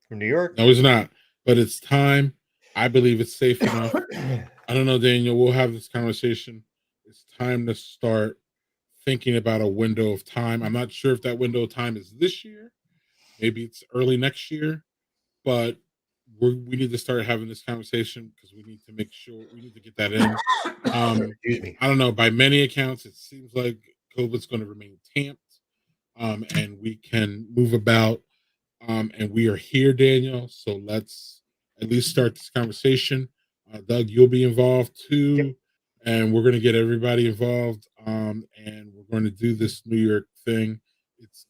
from New York. No, he's not. But it's time. I believe it's safe enough. I don't know, Daniel. We'll have this conversation. It's time to start thinking about a window of time. I'm not sure if that window of time is this year. Maybe it's early next year. But we need to start having this conversation because we need to make sure we need to get that in. Excuse me. I don't know. By many accounts, it seems like COVID's going to remain tamped, and we can move about. And we are here, Daniel. So let's at least start this conversation. Doug, you'll be involved too, Yep. And we're going to get everybody involved. And we're going to do this New York thing. It's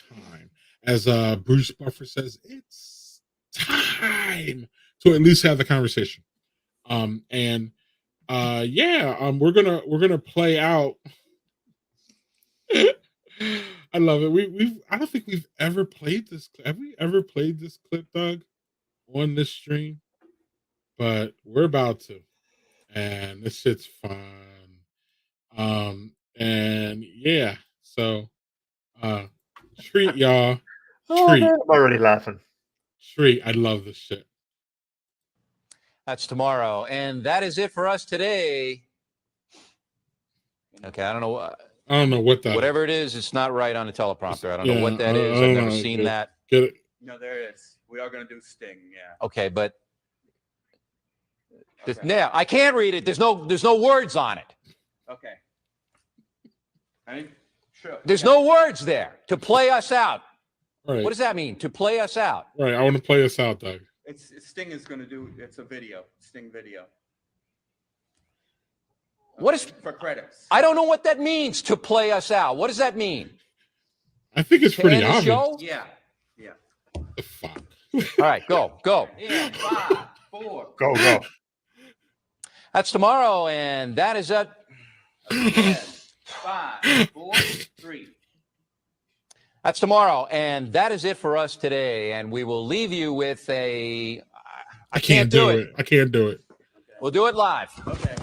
time, as Bruce Buffer says, it's time to at least have the conversation. And we're gonna play out. I love it. I don't think we've ever played this. Have we ever played this clip, Doug, on this stream? But we're about to, and this shit's fun. And yeah, So, treat y'all. Oh, Treat. man, I'm already laughing. Treat. I love this shit. That's tomorrow. And that is it for us today. Okay, I don't know. I don't know what that. Whatever it is, it's not right on the teleprompter. I don't know Yeah, what that I is. don't I've never know. seen that. Get it? No, there it is. We are going to do Sting. Yeah. Okay, but Okay. now I can't read it. There's no words on it. Okay. Ready? Sure. There's Yeah. no words there to play us out. All right. What does that mean? To play us out? All right. I want to play us out, Doug. It's Sting is going to do. It's a video. Sting video. What is? For credits? I don't know what that means. To play us out. What does that mean? I think it's To pretty end the obvious. show? Yeah. Yeah. The fuck. All right, go. In 5, 4. Go. That's tomorrow, and that is it. Again. 5, 4, 3. That's tomorrow, and that is it for us today. And we will leave you with a. I can't do it. I can't do it. We'll do it live. Okay.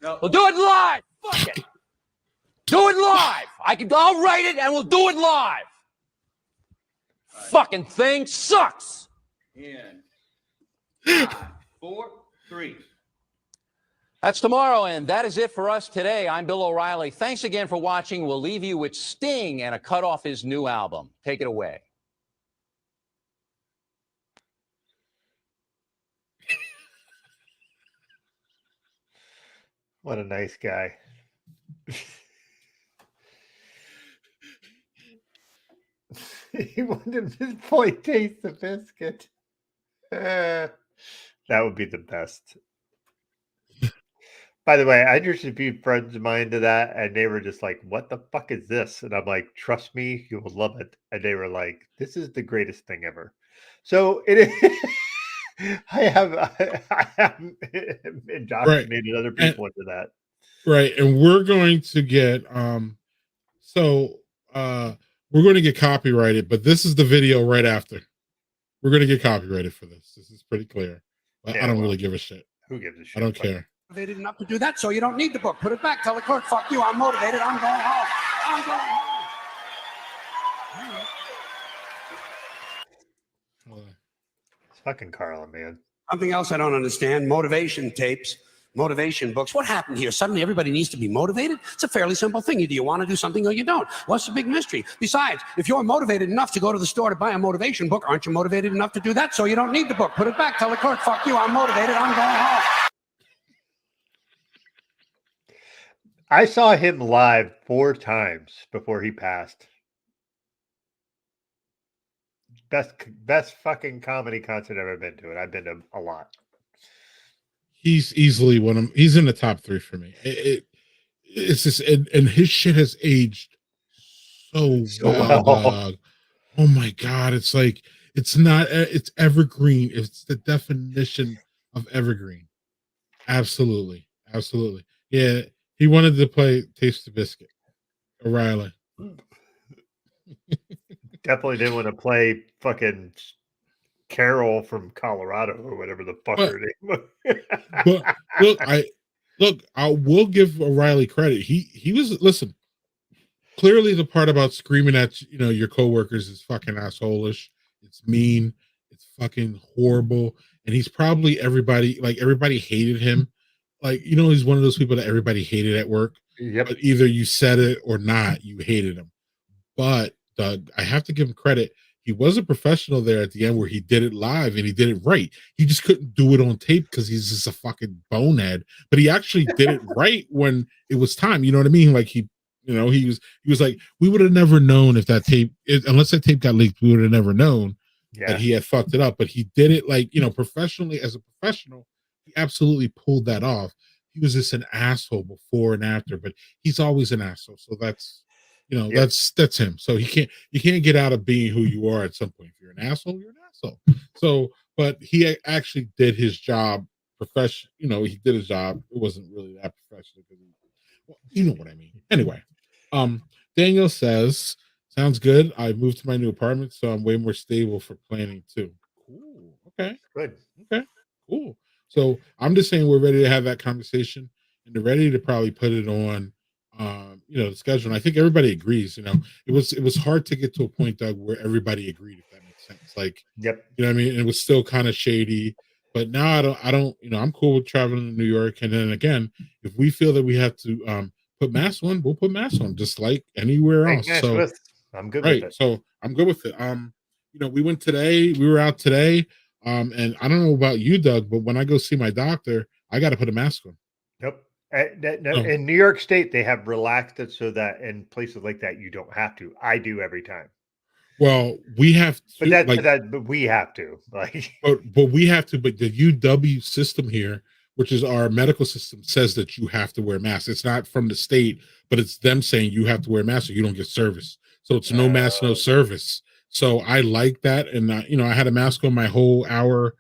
No. We'll do it live. Fuck it. Do it live. I'll write it, and we'll do it live. Fucking thing sucks. In 5, 4, 3. That's tomorrow, and that is it for us today. I'm Bill O'Reilly. Thanks again for watching. We'll leave you with Sting and a cut off his new album. Take it away. What a nice guy. He wanted his boy taste the biscuit. That would be the best. By the way, I introduced a few friends of mine to that, and they were just like, "What the fuck is this?" And I'm like, "Trust me, you will love it." And they were like, "This is the greatest thing ever." So it is. I have indoctrinated other people into that. Right, and we're going to get we're going to get copyrighted, but this is the video right after. We're going to get copyrighted for this. This is pretty clear. But Yeah, I don't well, really give a shit. Who gives a shit? I don't Like, care. Motivated enough to do that, so you don't need the book. Put it back. Tell the clerk, fuck you. I'm motivated. I'm going home. I'm going home. It's fucking Carlin, man. Something else I don't understand. Motivation tapes, motivation books. What happened here? Suddenly everybody needs to be motivated? It's a fairly simple thing. Either you want to do something or you don't. What's the big mystery? Besides, if you're motivated enough to go to the store to buy a motivation book, aren't you motivated enough to do that? So you don't need the book. Put it back. Tell the clerk, fuck you. I'm motivated. I'm going home. I saw him live 4 times before he passed. Best fucking comedy concert I've ever been to, and I've been to a lot. He's easily he's in the top 3 for me. It's just and his shit has aged so well, dog. Oh my god, it's like it's evergreen. It's the definition of evergreen. Absolutely. Yeah, he wanted to play Taste the Biscuit. O'Reilly. Definitely didn't want to play fucking Carol from Colorado or whatever the fuck her name was. But I will give O'Reilly credit. He was, listen, clearly the part about screaming at your coworkers is fucking assholish. It's mean. It's fucking horrible. And he's probably everybody hated him. Like, he's one of those people that everybody hated at work. Yep. But either you said it or not, you hated him. But Doug, I have to give him credit. He was a professional there at the end where he did it live and he did it right. He just couldn't do it on tape because he's just a fucking bonehead. But he actually did it right when it was time. You know what I mean? Like he was like, we would have never known if that tape, unless that tape got leaked, we would have never known that he had fucked it up. But he did it like, professionally as a professional. He absolutely pulled that off. He was just an asshole before and after, but he's always an asshole. So that's, that's him. So you can't get out of being who you are at some point. If you're an asshole, you're an asshole. So, but he actually did his job professional. He did his job. It wasn't really that professional because you know what I mean. Anyway, Daniel says, sounds good. I moved to my new apartment, so I'm way more stable for planning too. Cool. Okay. Good. Okay. Cool. So I'm just saying we're ready to have that conversation and they're ready to probably put it on the schedule. And I think everybody agrees. It was hard to get to a point, Doug, where everybody agreed, if that makes sense. Like, Yep. you know what I mean? And it was still kind of shady. But now I don't, I'm cool with traveling to New York. And then again, if we feel that we have to put masks on, we'll put masks on, just like anywhere else. Hey, So I'm good right. with it. So I'm good with it. We were out today. And I don't know about you, Doug, but when I go see my doctor, I got to put a mask on. Yep. Oh. In New York State, they have relaxed it so that in places like that you don't have to. I do every time. Well, we have to, but we have to. Like, but we have to. But the UW system here, which is our medical system, says that you have to wear masks. It's not from the state, but it's them saying you have to wear masks or you don't get service. So it's no mask, no service. So I like that, and I had a mask on my whole hour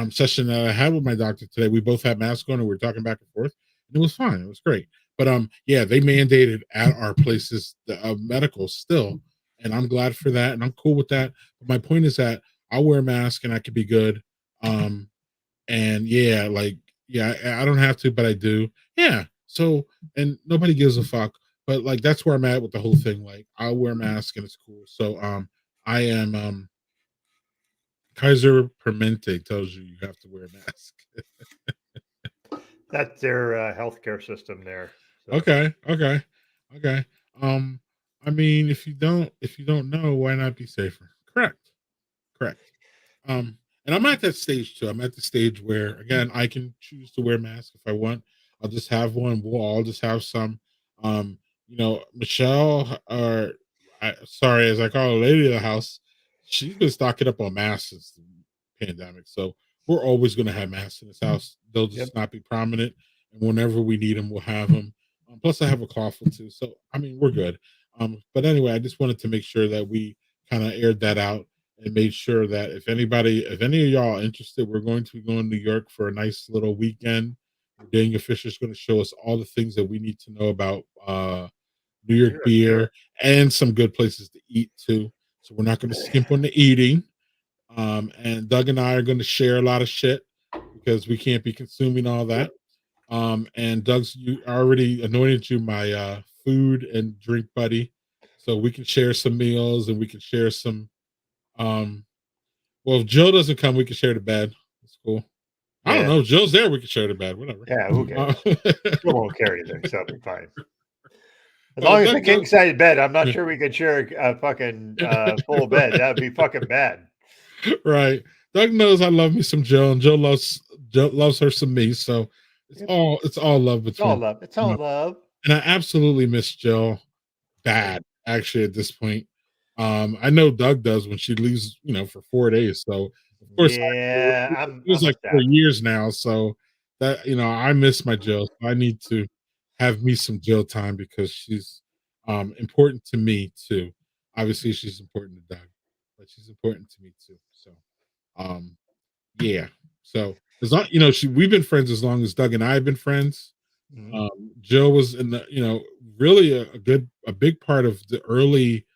session that I had with my doctor today. We both had masks on, and we were talking back and forth, and it was fine. It was great. But yeah, they mandated at our places the medical still. And I'm glad for that, and I'm cool with that. But my point is that I'll wear a mask and I could be good. And yeah, I don't have to, but I do. Yeah. So, and nobody gives a fuck. But like that's where I'm at with the whole thing. Like I'll wear a mask and it's cool. So I am Kaiser Permanente tells you have to wear a mask. That's their healthcare system there. So. Okay. I mean, if you don't know, why not be safer? Correct. And I'm at that stage too. I'm at the stage where, again, I can choose to wear a mask if I want. I'll just have one. We'll all just have some. Michelle, or sorry, as I call her, lady of the house, she's been stocking up on masks since the pandemic. So we're always going to have masks in this house. They'll just not be prominent. And whenever we need them, we'll have them. Plus, I have a cough or two. So, I mean, we're good. But anyway, I just wanted to make sure that we kind of aired that out and made sure that if any of y'all are interested, we're going to be going to New York for a nice little weekend. Daniel Fisher is going to show us all the things that we need to know about New York beer and some good places to eat too. So we're not going to skimp on the eating. And Doug and I are going to share a lot of shit because we can't be consuming all that. And Doug's, you already anointed you my food and drink buddy, so we can share some meals and we can share some. Well, if Jill doesn't come, we can share the bed. That's cool. I don't know. If Jill's there, we can share the bed. Whatever. Yeah, who cares? We won't carry anything, so it'll be fine. As long as it's a king size bed, I'm not sure we could share a fucking full bed. That'd be fucking bad. Right. Doug knows I love me some Jill, and Jill loves her some me. So it's all love between. It's all love. And I absolutely miss Jill bad, actually, at this point. I know Doug does when she leaves, for 4 days. So of course, it was like 4 years now. So that I miss my Jill. So I need to have me some Jill time because she's important to me too. Obviously, she's important to Doug, but she's important to me too. So yeah. So as long we've been friends as long as Doug and I have been friends. Jill was in the really a big part of the early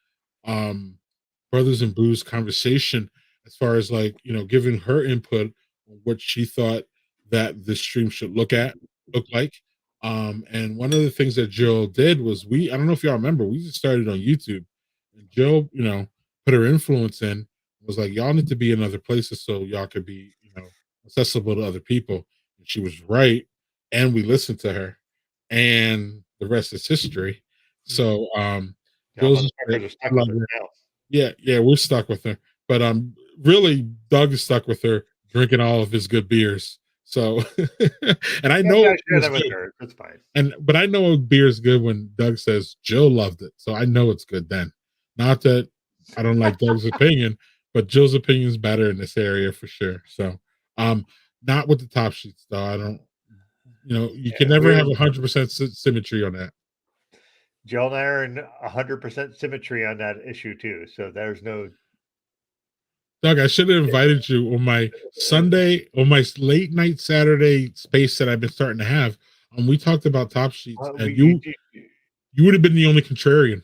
Brothers and Booze conversation as far as giving her input on what she thought that the stream should look like. And one of the things that Jill did was I don't know if y'all remember, we just started on YouTube, and Jill put her influence in, was like, y'all need to be in other places so y'all could be accessible to other people. And she was right, and we listened to her, and the rest is history. So yeah, we're stuck with her, but really Doug is stuck with her, drinking all of his good beers. So and I know that with her. That's fine. But I know beer is good when Doug says Jill loved it, so I know it's good then. Not that I don't like Doug's opinion, but Jill's opinion is better in this area for sure. So not with the top sheets though. I don't you can never have 100% symmetry on that. Jill and I are in 100% symmetry on that issue too. So there's no. Doug, I should have invited you on my Sunday, on my late night Saturday space that I've been starting to have. We talked about top sheets, and you would have been the only contrarian.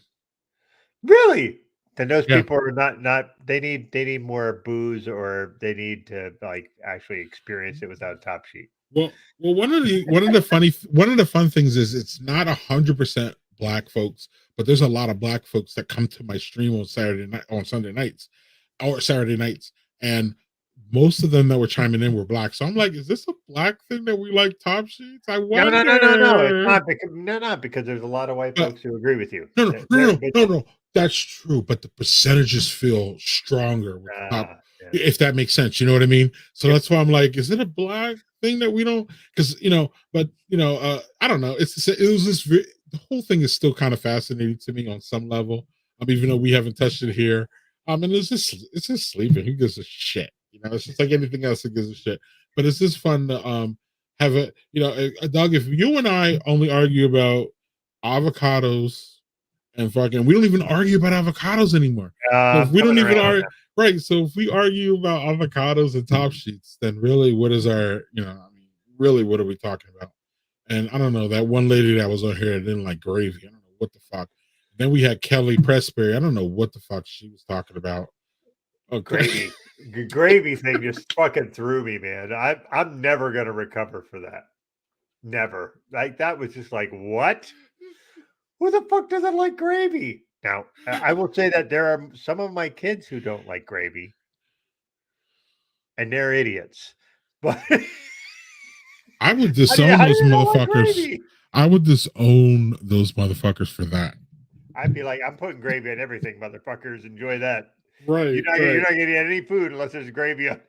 Really? Then those people are not. They need more booze, or they need to actually experience it without a top sheet. Well, one of the fun things is it's not 100% black folks, but there's a lot of black folks that come to my stream on Sunday nights or Saturday nights, and most of them that were chiming in were black. So I'm like, is this a black thing that we like Top Sheets? I No, wonder. no. It's not because not because there's a lot of white folks who agree with you. No. That's true, but the percentages feel stronger with top, if that makes sense. You know what I mean? So that's why I'm like, is it a black thing that we don't? Because I don't know. The whole thing is still kind of fascinating to me on some level. Even though we haven't touched it here. And it's just sleeping. Who gives a shit? It's just like anything else that gives a shit. But it's just fun to have a dog. If you and I only argue about avocados and fucking, we don't even argue about avocados anymore. So if we don't even argue, right? So if we argue about avocados and Top Sheets, then really, what is our, really, what are we talking about? And I don't know, that one lady that was on here that didn't like gravy. I don't know what the fuck. Then we had Kelly Pressberry. I don't know what the fuck she was talking about. Okay. Gravy thing just fucking threw me, man. I'm never gonna recover for that. Never. Like, that was just like, what? Who the fuck doesn't like gravy? Now, I will say that there are some of my kids who don't like gravy, and they're idiots. But I would disown those motherfuckers. Like, I would disown those motherfuckers for that. I'd be like, I'm putting gravy on everything, motherfuckers. Enjoy that. Right. You're not getting any food unless there's gravy on.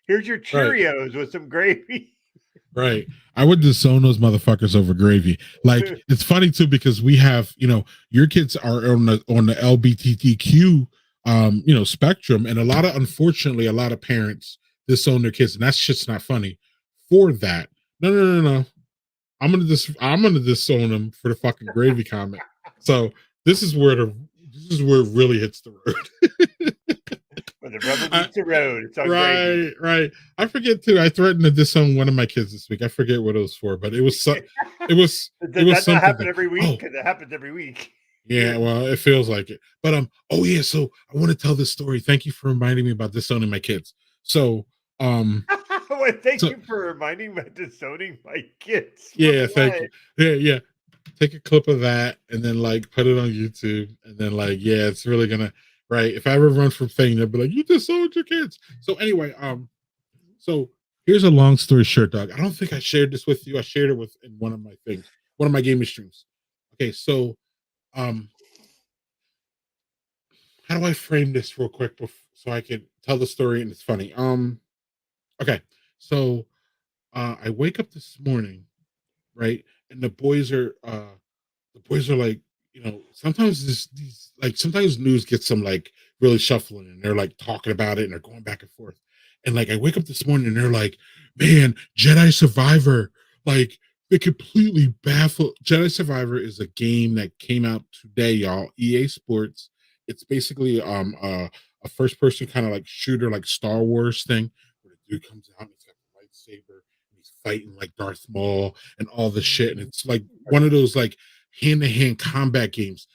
Here's your Cheerios with some gravy. Right. I would disown those motherfuckers over gravy. Like, it's funny too, because we have, your kids are on the LGBTQ spectrum, and unfortunately a lot of parents disown their kids, and that's just not funny for that. No. I'm gonna disown them for the fucking gravy comment. So this is where it really hits the road. When the rubber meets the road, it's on right, gravy. Right. I forget too. I threatened to disown one of my kids this week. I forget what it was for, but it was Does that happen every week? Because it happens every week. Yeah, well, it feels like it. But so I want to tell this story. Thank you for reminding me about disowning my kids. So thank you for reminding me about disowning my kids. Yeah, thank you. Yeah. Take a clip of that and then put it on YouTube, and then it's really gonna, right? If I ever run from fame, they'll be like, you disowned your kids. So anyway, so here's a long story short, dog. I don't think I shared this with you. I shared it in one of my gaming streams. Okay, so how do I frame this real quick so I can tell the story and it's funny? Okay, so I wake up this morning, right? And the boys are like, sometimes sometimes news gets some really shuffling, and they're talking about it, and they're going back and forth. And I wake up this morning and they're like, man, Jedi Survivor, they completely baffled. Jedi Survivor is a game that came out today, y'all. EA Sports. It's basically a first person kind of shooter, Star Wars thing, where the dude comes out and he's got a lightsaber, fighting Darth Maul and all the shit, and it's one of those hand-to-hand combat games.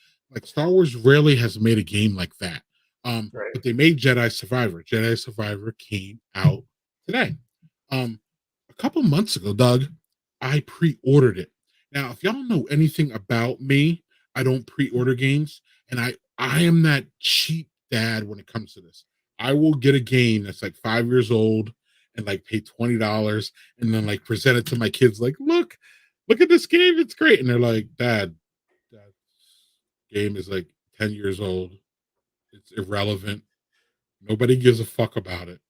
Star Wars rarely has made a game like that. But they made Jedi Survivor. Jedi Survivor came out today. A couple months ago, Doug, I pre-ordered it. Now, if y'all know anything about me, I don't pre-order games, and I am that cheap dad when it comes to this. I will get a game that's 5 years old and pay $20 and then present it to my kids, look at this game, it's great. And they're like, Dad, game is 10 years old, it's irrelevant, nobody gives a fuck about it,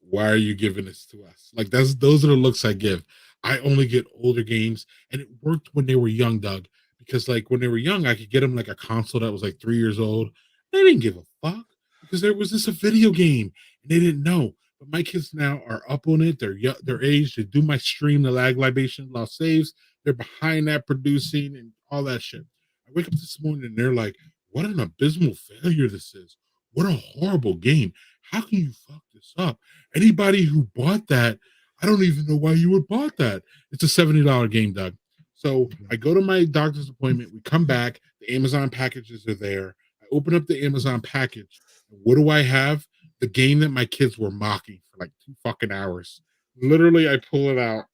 why are you giving this to us? Those are the looks I give. I only get older games, and it worked when they were young, Doug, because when they were young, I could get them a console that was 3 years old. They didn't give a fuck because there was just a video game and they didn't know. But my kids now are up on it. They're age. They do my stream, the lag libation lost saves. They're behind that producing and all that shit. I wake up this morning and they're like, what an abysmal failure this is. What a horrible game. How can you fuck this up? Anybody who bought that, I don't even know why you would bought that. It's a $70 game, Doug. So I go to my doctor's appointment. We come back. The Amazon packages are there. I open up the Amazon package. What do I have? The game that my kids were mocking for 2 fucking hours. Literally, I pull it out.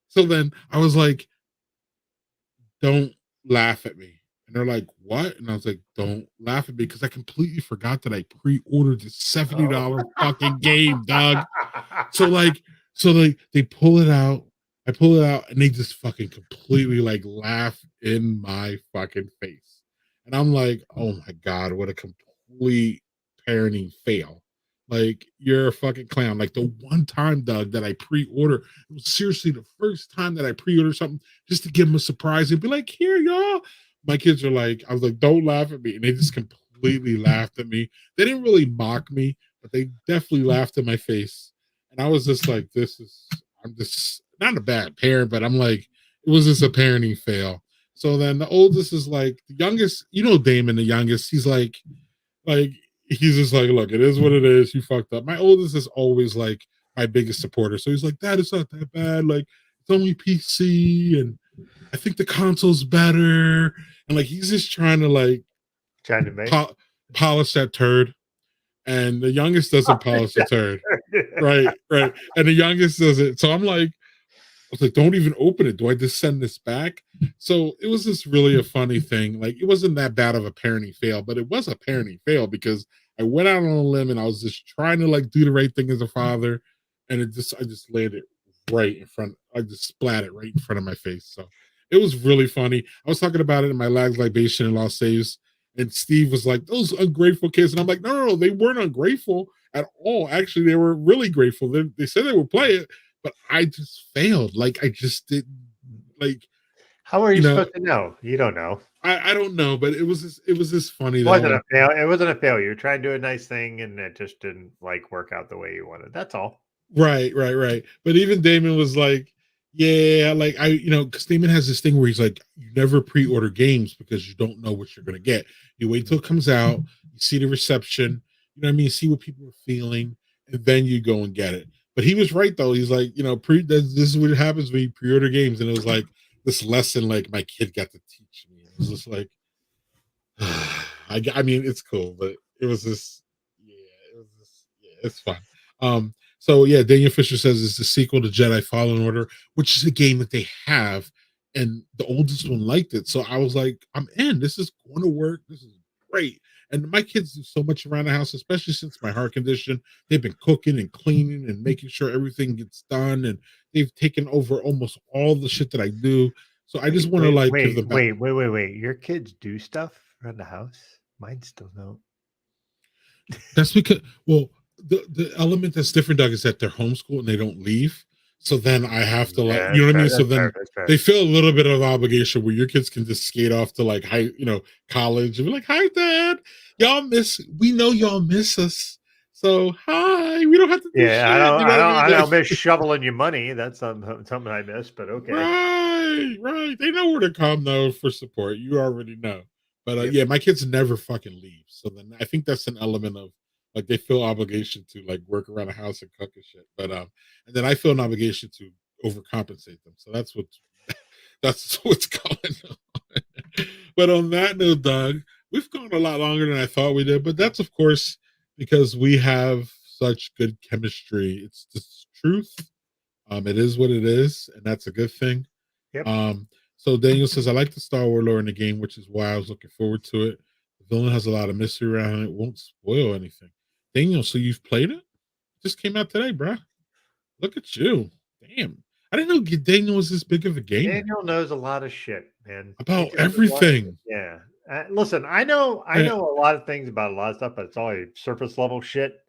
So then I was like, don't laugh at me. And they're like, what? And I was like, don't laugh at me because I completely forgot that I pre-ordered this $70 fucking game, dog. So like, they pull it out. I pull it out and they just fucking completely like laugh in my fucking face. And I'm like, oh my God, what a complete parenting fail. Like, you're a fucking clown. Like, the one time, Doug, that I pre-order, it was seriously the first time that I pre-ordered something just to give them a surprise and be like, here, y'all. My kids are like, I was like, don't laugh at me. And they just completely laughed at me. They didn't really mock me, but they definitely laughed in my face. And I was just like, I'm just not a bad parent, but I'm like, it was just a parenting fail. So then the oldest is like, the youngest, Damon, the youngest, he's like, he's just like, look, it is what it is. You fucked up. My oldest is always like my biggest supporter. So he's like, Dad, it's not that bad. Like, it's only PC and I think the console's better. And like, he's just trying to like polish that turd. And the youngest doesn't polish the turd. Right. And the youngest does it. So I'm like, I was like, don't even open it. Do I just send this back? So it was just really a funny thing. Like, it wasn't that bad of a parenting fail, but it was a parenting fail because I went out on a limb and I was just trying to like do the right thing as a father. And I just landed right in front. I just splat it right in front of my face. So it was really funny. I was talking about it in my Lags Libation and Lost Saves. And Steve was like, those ungrateful kids. And I'm like, no, they weren't ungrateful at all. Actually, they were really grateful. They said they would play it, but I just failed. Like, I just didn't like. How are you supposed to know? You don't know. I don't know, but it was just funny. It wasn't a fail. It wasn't a failure. You're trying to do a nice thing, and it just didn't like work out the way you wanted. That's all. Right. But even Damon was like, yeah, like because Damon has this thing where he's like, you never pre-order games because you don't know what you're gonna get. You wait till it comes out, you see the reception, you know what I mean, see what people are feeling, and then you go and get it. But he was right though. He's like, this is what happens when you pre-order games, and it was like this lesson like my kid got to teach me. It was just like, I mean, it's cool, but it was just, it's fun. So yeah, Daniel Fisher says it's the sequel to Jedi Fallen Order, which is a game that they have, and the oldest one liked it. So I was like, I'm in. This is going to work. This is great. And my kids do so much around the house, especially since my heart condition. They've been cooking and cleaning and making sure everything gets done, and they've taken over almost all the shit that I do. So I just want to like give them back. Wait. Your kids do stuff around the house? Mine still don't. That's because, well, the element that's different, Doug, is that they're homeschooled and they don't leave. So then I have to like, you know what I mean? So then they feel a little bit of obligation where your kids can just skate off to like college and be like, hi, Dad. We know y'all miss us. So hi, we don't have to do shit. I don't miss shoveling your money. That's something I miss, but okay. Right. They know where to come though for support. You already know. But yeah, my kids never fucking leave. So then I think that's an element of like they feel obligation to like work around the house and cook and shit. But and then I feel an obligation to overcompensate them. So that's what's going on. But on that note, Doug, we've gone a lot longer than I thought we did. But that's of course because we have such good chemistry. It's just truth. It is what it is, and that's a good thing. Yep. So Daniel says, I like the Star Wars lore in the game, which is why I was looking forward to it. The villain has a lot of mystery around it. Won't spoil anything. Daniel, so you've played it? Just came out today, bruh. Look at you. Damn. I didn't know Daniel was this big of a gamer. Daniel knows a lot of shit, man. About everything. Yeah. Listen, I know a lot of things about a lot of stuff, but it's all surface level shit.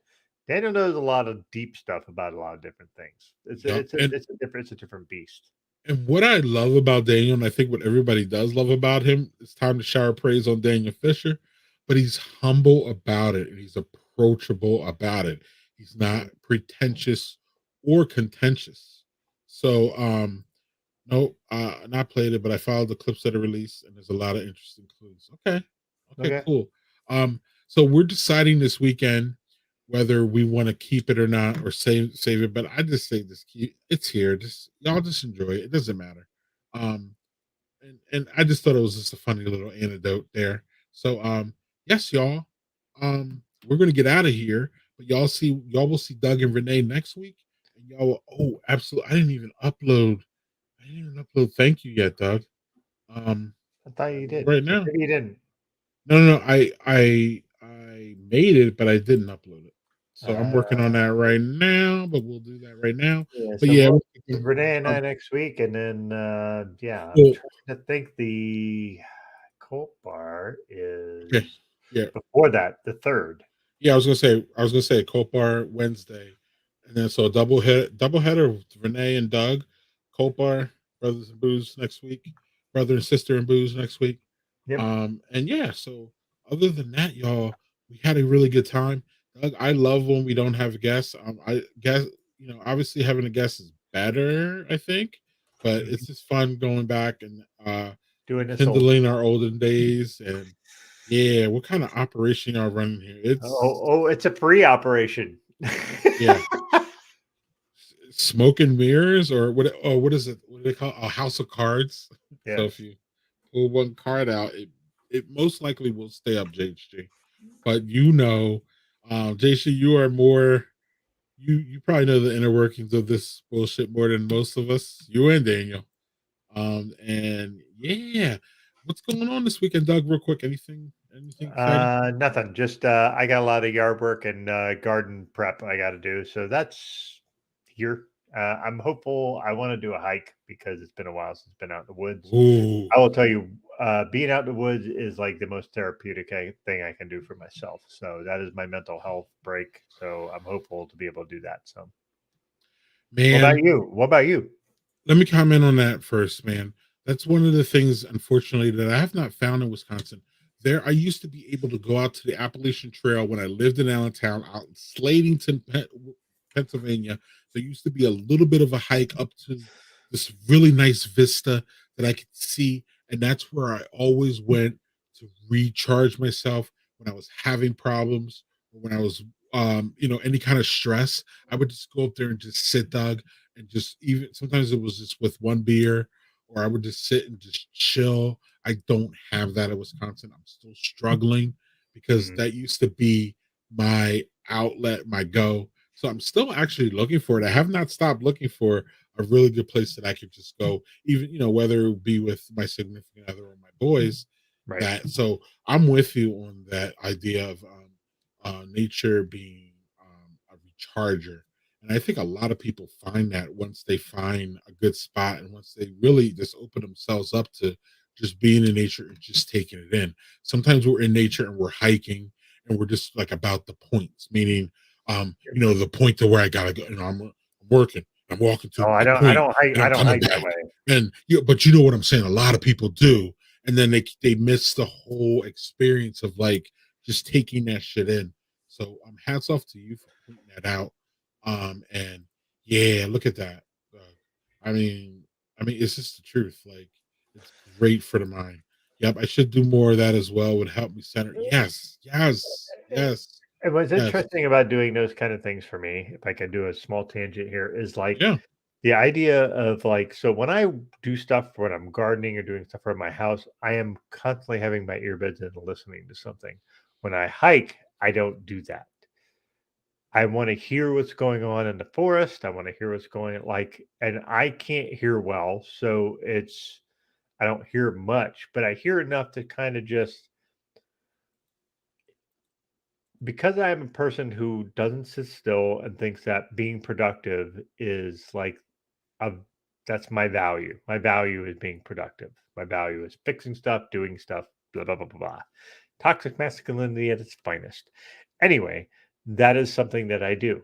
Daniel knows a lot of deep stuff about a lot of different things. It's a different beast. And what I love about Daniel, and I think what everybody does love about him, it's time to shower praise on Daniel Fisher, but he's humble about it and he's approachable about it. He's not pretentious or contentious. So no, not played it, but I followed the clips that are released and there's a lot of interesting clues. Okay, cool. So we're deciding this weekend whether we want to keep it or not or save it. But I just say it's here. Y'all just enjoy it. It doesn't matter. And I just thought it was just a funny little anecdote there. So yes, y'all. We're gonna get out of here, but y'all will see Doug and Renee next week. And y'all absolutely. I didn't even upload thank you yet, Doug. I thought you did. right now. Maybe you didn't. No. I made it, but I didn't upload it. So I'm working on that right now. But we'll do that right now. Yeah, But so yeah, Renee and I next week, and then yeah, I'm well, trying to think. The Colt Bar is okay, yeah, before that, the third. yeah. I was gonna say Colt Bar Wednesday, and then so a double header with Renee and Doug, Colt Bar Brothers and Booze next week, brother and sister and booze next week. Yep. And yeah, so other than that, y'all, we had a really good time. Doug, I love when we don't have guests. I guess obviously having a guest is better, I think, but Mhm. it's just fun going back and Doing this old. kindling our olden days. And yeah, what kind of operation are running here? It's a free operation. Yeah, smoke and mirrors, or what? Oh, what is it? What do they call it? A house of cards? So Yes. if you pull one card out, it most likely will stay up, JHG. But JC, you are more. You probably know the inner workings of this bullshit more than most of us. You and Daniel. And yeah, what's going on this weekend, Doug? Real quick, anything exciting? Nothing. Just I got a lot of yard work and garden prep I got to do. So that's here. I'm hopeful. I want to do a hike because it's been a while since I've been out in the woods. Ooh, I will tell you, being out in the woods is like the most therapeutic thing I can do for myself. So that is my mental health break. So I'm hopeful to be able to do that. So, what about man. you? What about you? Let me comment on that first, man. That's one of the things, unfortunately, that I have not found in Wisconsin. I used to be able to go out to the Appalachian Trail when I lived in Allentown, out in Slatington, Pennsylvania. There used to be a little bit of a hike up to this really nice vista that I could see, and that's where I always went to recharge myself when I was having problems or when I was, any kind of stress. I would just go up there and just sit, Doug, and just even sometimes it was just with one beer, or I would just sit and just chill. I don't have that in Wisconsin. I'm still struggling because Mhm. that used to be my outlet, my go. So I'm still actually looking for it. I have not stopped looking for a really good place that I could just go, even whether it be with my significant other or my boys. Right. So I'm with you on that idea of nature being a recharger. And I think a lot of people find that once they find a good spot and once they really just open themselves up to just being in nature and just taking it in. Sometimes we're in nature and we're hiking and we're just like about the points, meaning, the point to where I gotta go. I'm working, I'm walking to Oh, I the don't. I point, don't hike. and I I'm don't coming hike that back. way. And but you know what I'm saying? A lot of people do, and then they miss the whole experience of like just taking that shit in. So hats off to you for pointing that out. And yeah, look at that. Uh, I mean, it's just the truth. Like, it's great for the mind. Yep, I should do more of that as well. Would help me center. Yes, yes, yes, And what's yes. interesting about doing those kind of things for me, if I could do a small tangent here, is like Yeah. the idea of like, so when I do stuff when I'm gardening or doing stuff around my house, I am constantly having my earbuds in and listening to something. When I hike, I don't do that. I want to hear what's going on in the forest. I want to hear what's going like, and I can't hear well, so I don't hear much, but I hear enough to kind of just because I am a person who doesn't sit still and thinks that being productive is like a that's my value. My value is being productive. My value is fixing stuff, doing stuff, blah blah blah blah blah. Toxic masculinity at its finest. Anyway, that is something that I do.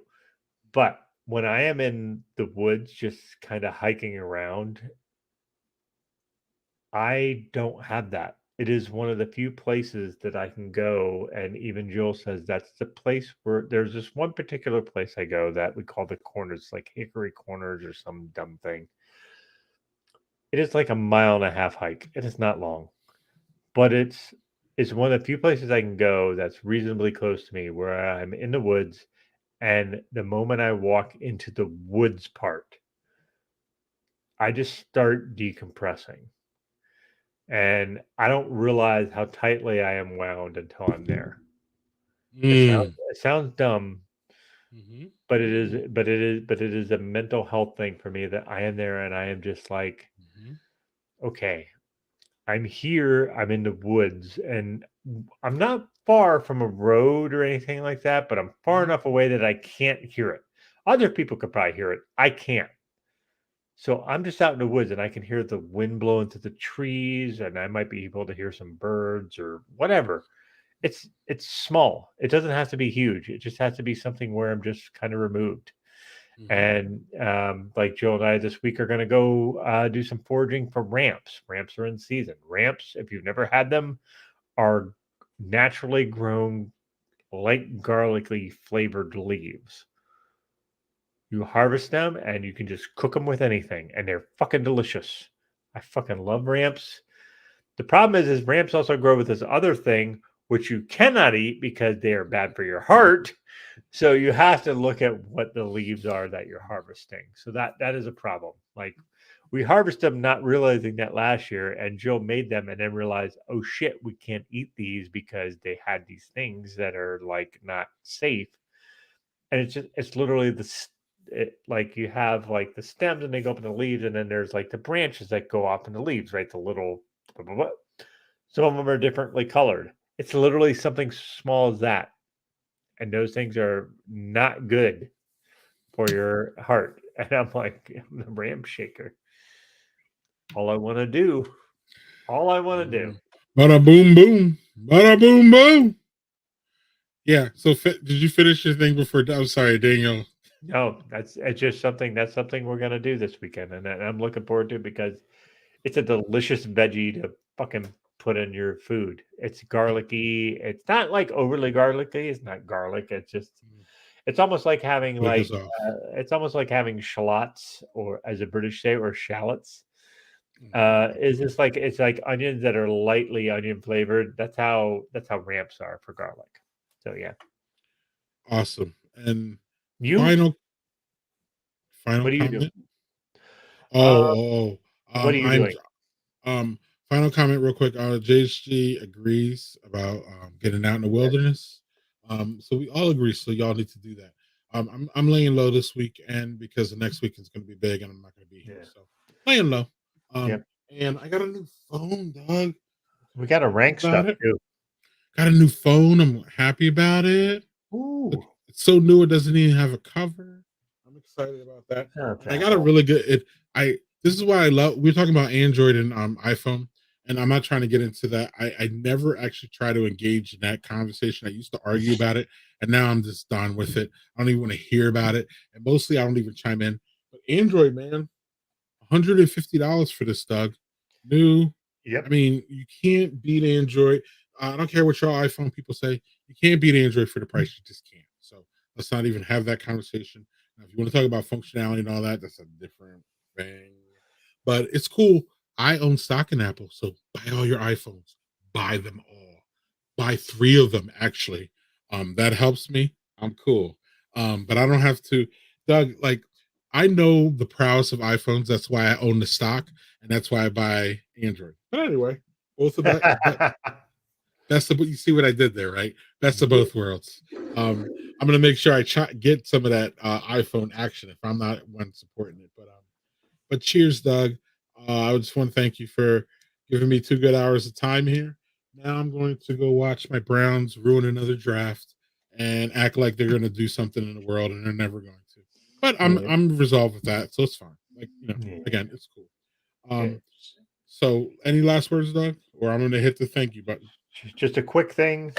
But when I am in the woods just kind of hiking around, I don't have that. It is one of the few places that I can go, and even Joel says that's the place where there's this one particular place I go that we call the corners, like Hickory Corners or some dumb thing. It is like a mile and a half hike. It is not long, but it's one of the few places I can go that's reasonably close to me where I'm in the woods, and the moment I walk into the woods part, I just start decompressing. And I don't realize how tightly I am wound until I'm there. Mm. It sounds dumb, Mhm. but it is a mental health thing for me that I am there and I am just like, Mhm. okay, I'm here. I'm in the woods, and I'm not far from a road or anything like that, but I'm far enough away that I can't hear it. Other people could probably hear it. I can't. So I'm just out in the woods, and I can hear the wind blowing through the trees, and I might be able to hear some birds or whatever. It's small. It doesn't have to be huge. It just has to be something where I'm just kind of removed. And like Joe and I this week are going to go do some foraging for ramps. Ramps are in season. Ramps, if you've never had them, are naturally grown, light garlicly flavored leaves. You harvest them and you can just cook them with anything, and they're fucking delicious. I fucking love ramps. The problem is ramps also grow with this other thing, which you cannot eat because they are bad for your heart. So you have to look at what the leaves are that you're harvesting. So that is a problem. Like we harvest them not realizing that last year, and Joe made them and then realized, oh shit, we can't eat these because they had these things that are like not safe. And it's literally like you have like the stems and they go up in the leaves, and then there's like the branches that go off in the leaves, right? The little blah, blah, blah. Some of them are differently colored. It's literally something small as that. And those things are not good for your heart. And I'm like, I'm the ram shaker. All I want to do. Bada boom boom. Bada boom boom. Yeah. So did you finish your thing before? I'm sorry, Daniel. No, it's just something we're gonna do this weekend, and I'm looking forward to it because it's a delicious veggie to fucking put in your food. It's garlicky. It's not like overly garlicky. It's not garlic. It's just it's almost like having it's almost like having shallots, or as a British say, or shallots. Is just like it's like onions that are lightly onion flavored. That's how ramps are for garlic. So yeah. Awesome. And You final what are you comment. doing? What are you doing? Final comment real quick. JHG agrees about getting out in the wilderness. So we all agree. So y'all need to do that. I'm laying low this weekend because the next week is going to be big and I'm not going to be here. So laying low. And I got a new phone, dog. We got to rank stuff too. Got a new phone. I'm happy about it. Ooh. Look, it's so new. It doesn't even have a cover. I'm excited about that. Okay. I got a really good. This is why I love. We're talking about Android and iPhone, and I'm not trying to get into that. I never actually try to engage in that conversation. I used to argue about it, and now I'm just done with it. I don't even want to hear about it, and mostly I don't even chime in. But Android, man, $150 for this, Doug. New. Yep. I mean, you can't beat Android. I don't care what your iPhone people say. You can't beat Android for the price. You just can't. So let's not even have that conversation. Now, if you want to talk about functionality and all that, that's a different thing. But it's cool. I own stock in Apple, so buy all your iPhones. Buy them all. Buy 3 of them, actually. That helps me. I'm cool. But I don't have to. Doug, like, I know the prowess of iPhones. That's why I own the stock, and that's why I buy Android. But anyway, both of that. That's you see what I did there, right? Best of both worlds. I'm gonna make sure I get some of that iPhone action if I'm not one supporting it. But cheers, Doug. I just want to thank you for giving me 2 good hours of time here. Now I'm going to go watch my Browns ruin another draft and act like they're going to do something in the world, and they're never going to. But I'm resolved with that, so it's fine. Like again, it's cool. So any last words, Doug? Or I'm going to hit the thank you button. Just a quick thing.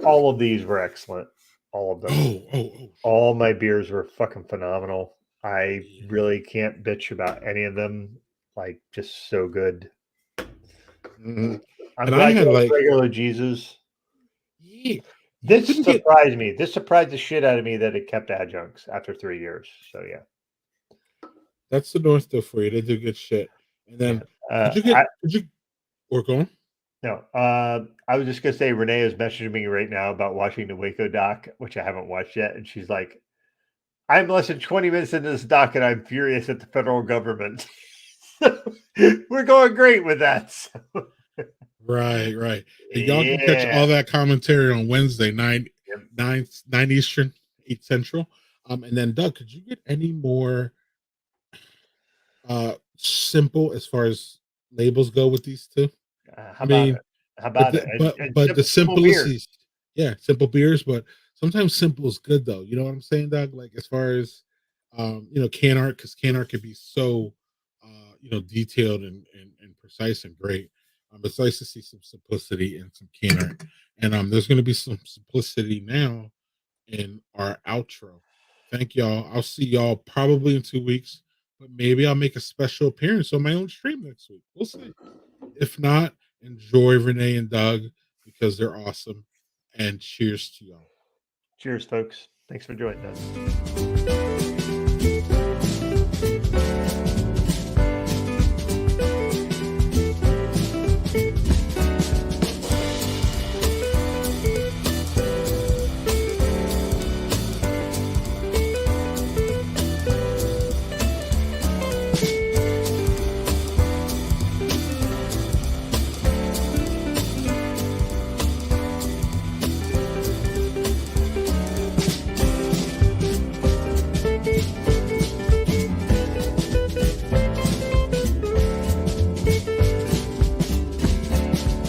All of these were excellent. All of them. All my beers were fucking phenomenal. I really can't bitch about any of them. Like, just so good. I'm glad you like regular Jesus. Yeah. This surprised me. This surprised the shit out of me that it kept adjuncts after 3 years. So yeah. That's the North though for you. They do good shit. And then did you work on? No, I was just gonna say Renee is messaging me right now about watching the Waco doc, which I haven't watched yet, and she's like, "I'm less than 20 minutes into this doc, and I'm furious at the federal government." We're going great with that. So. Right. And y'all can catch all that commentary on Wednesday, 9 Eastern, 8 Central. And then Doug, could you get any more simple as far as labels go with these two. How I about mean, it? How about it? but the Simple beer. simplicities, yeah, simple beers, but sometimes simple is good though. You know what I'm saying, Doug? Like as far as can art, because can art can be so detailed and precise and great. It's nice to see some simplicity in some can art. And there's gonna be some simplicity now in our outro. Thank y'all. I'll see y'all probably in 2 weeks, but maybe I'll make a special appearance on my own stream next week. We'll see. If not, enjoy Renee and Doug because they're awesome. And cheers to y'all. Cheers, folks. Thanks for joining us.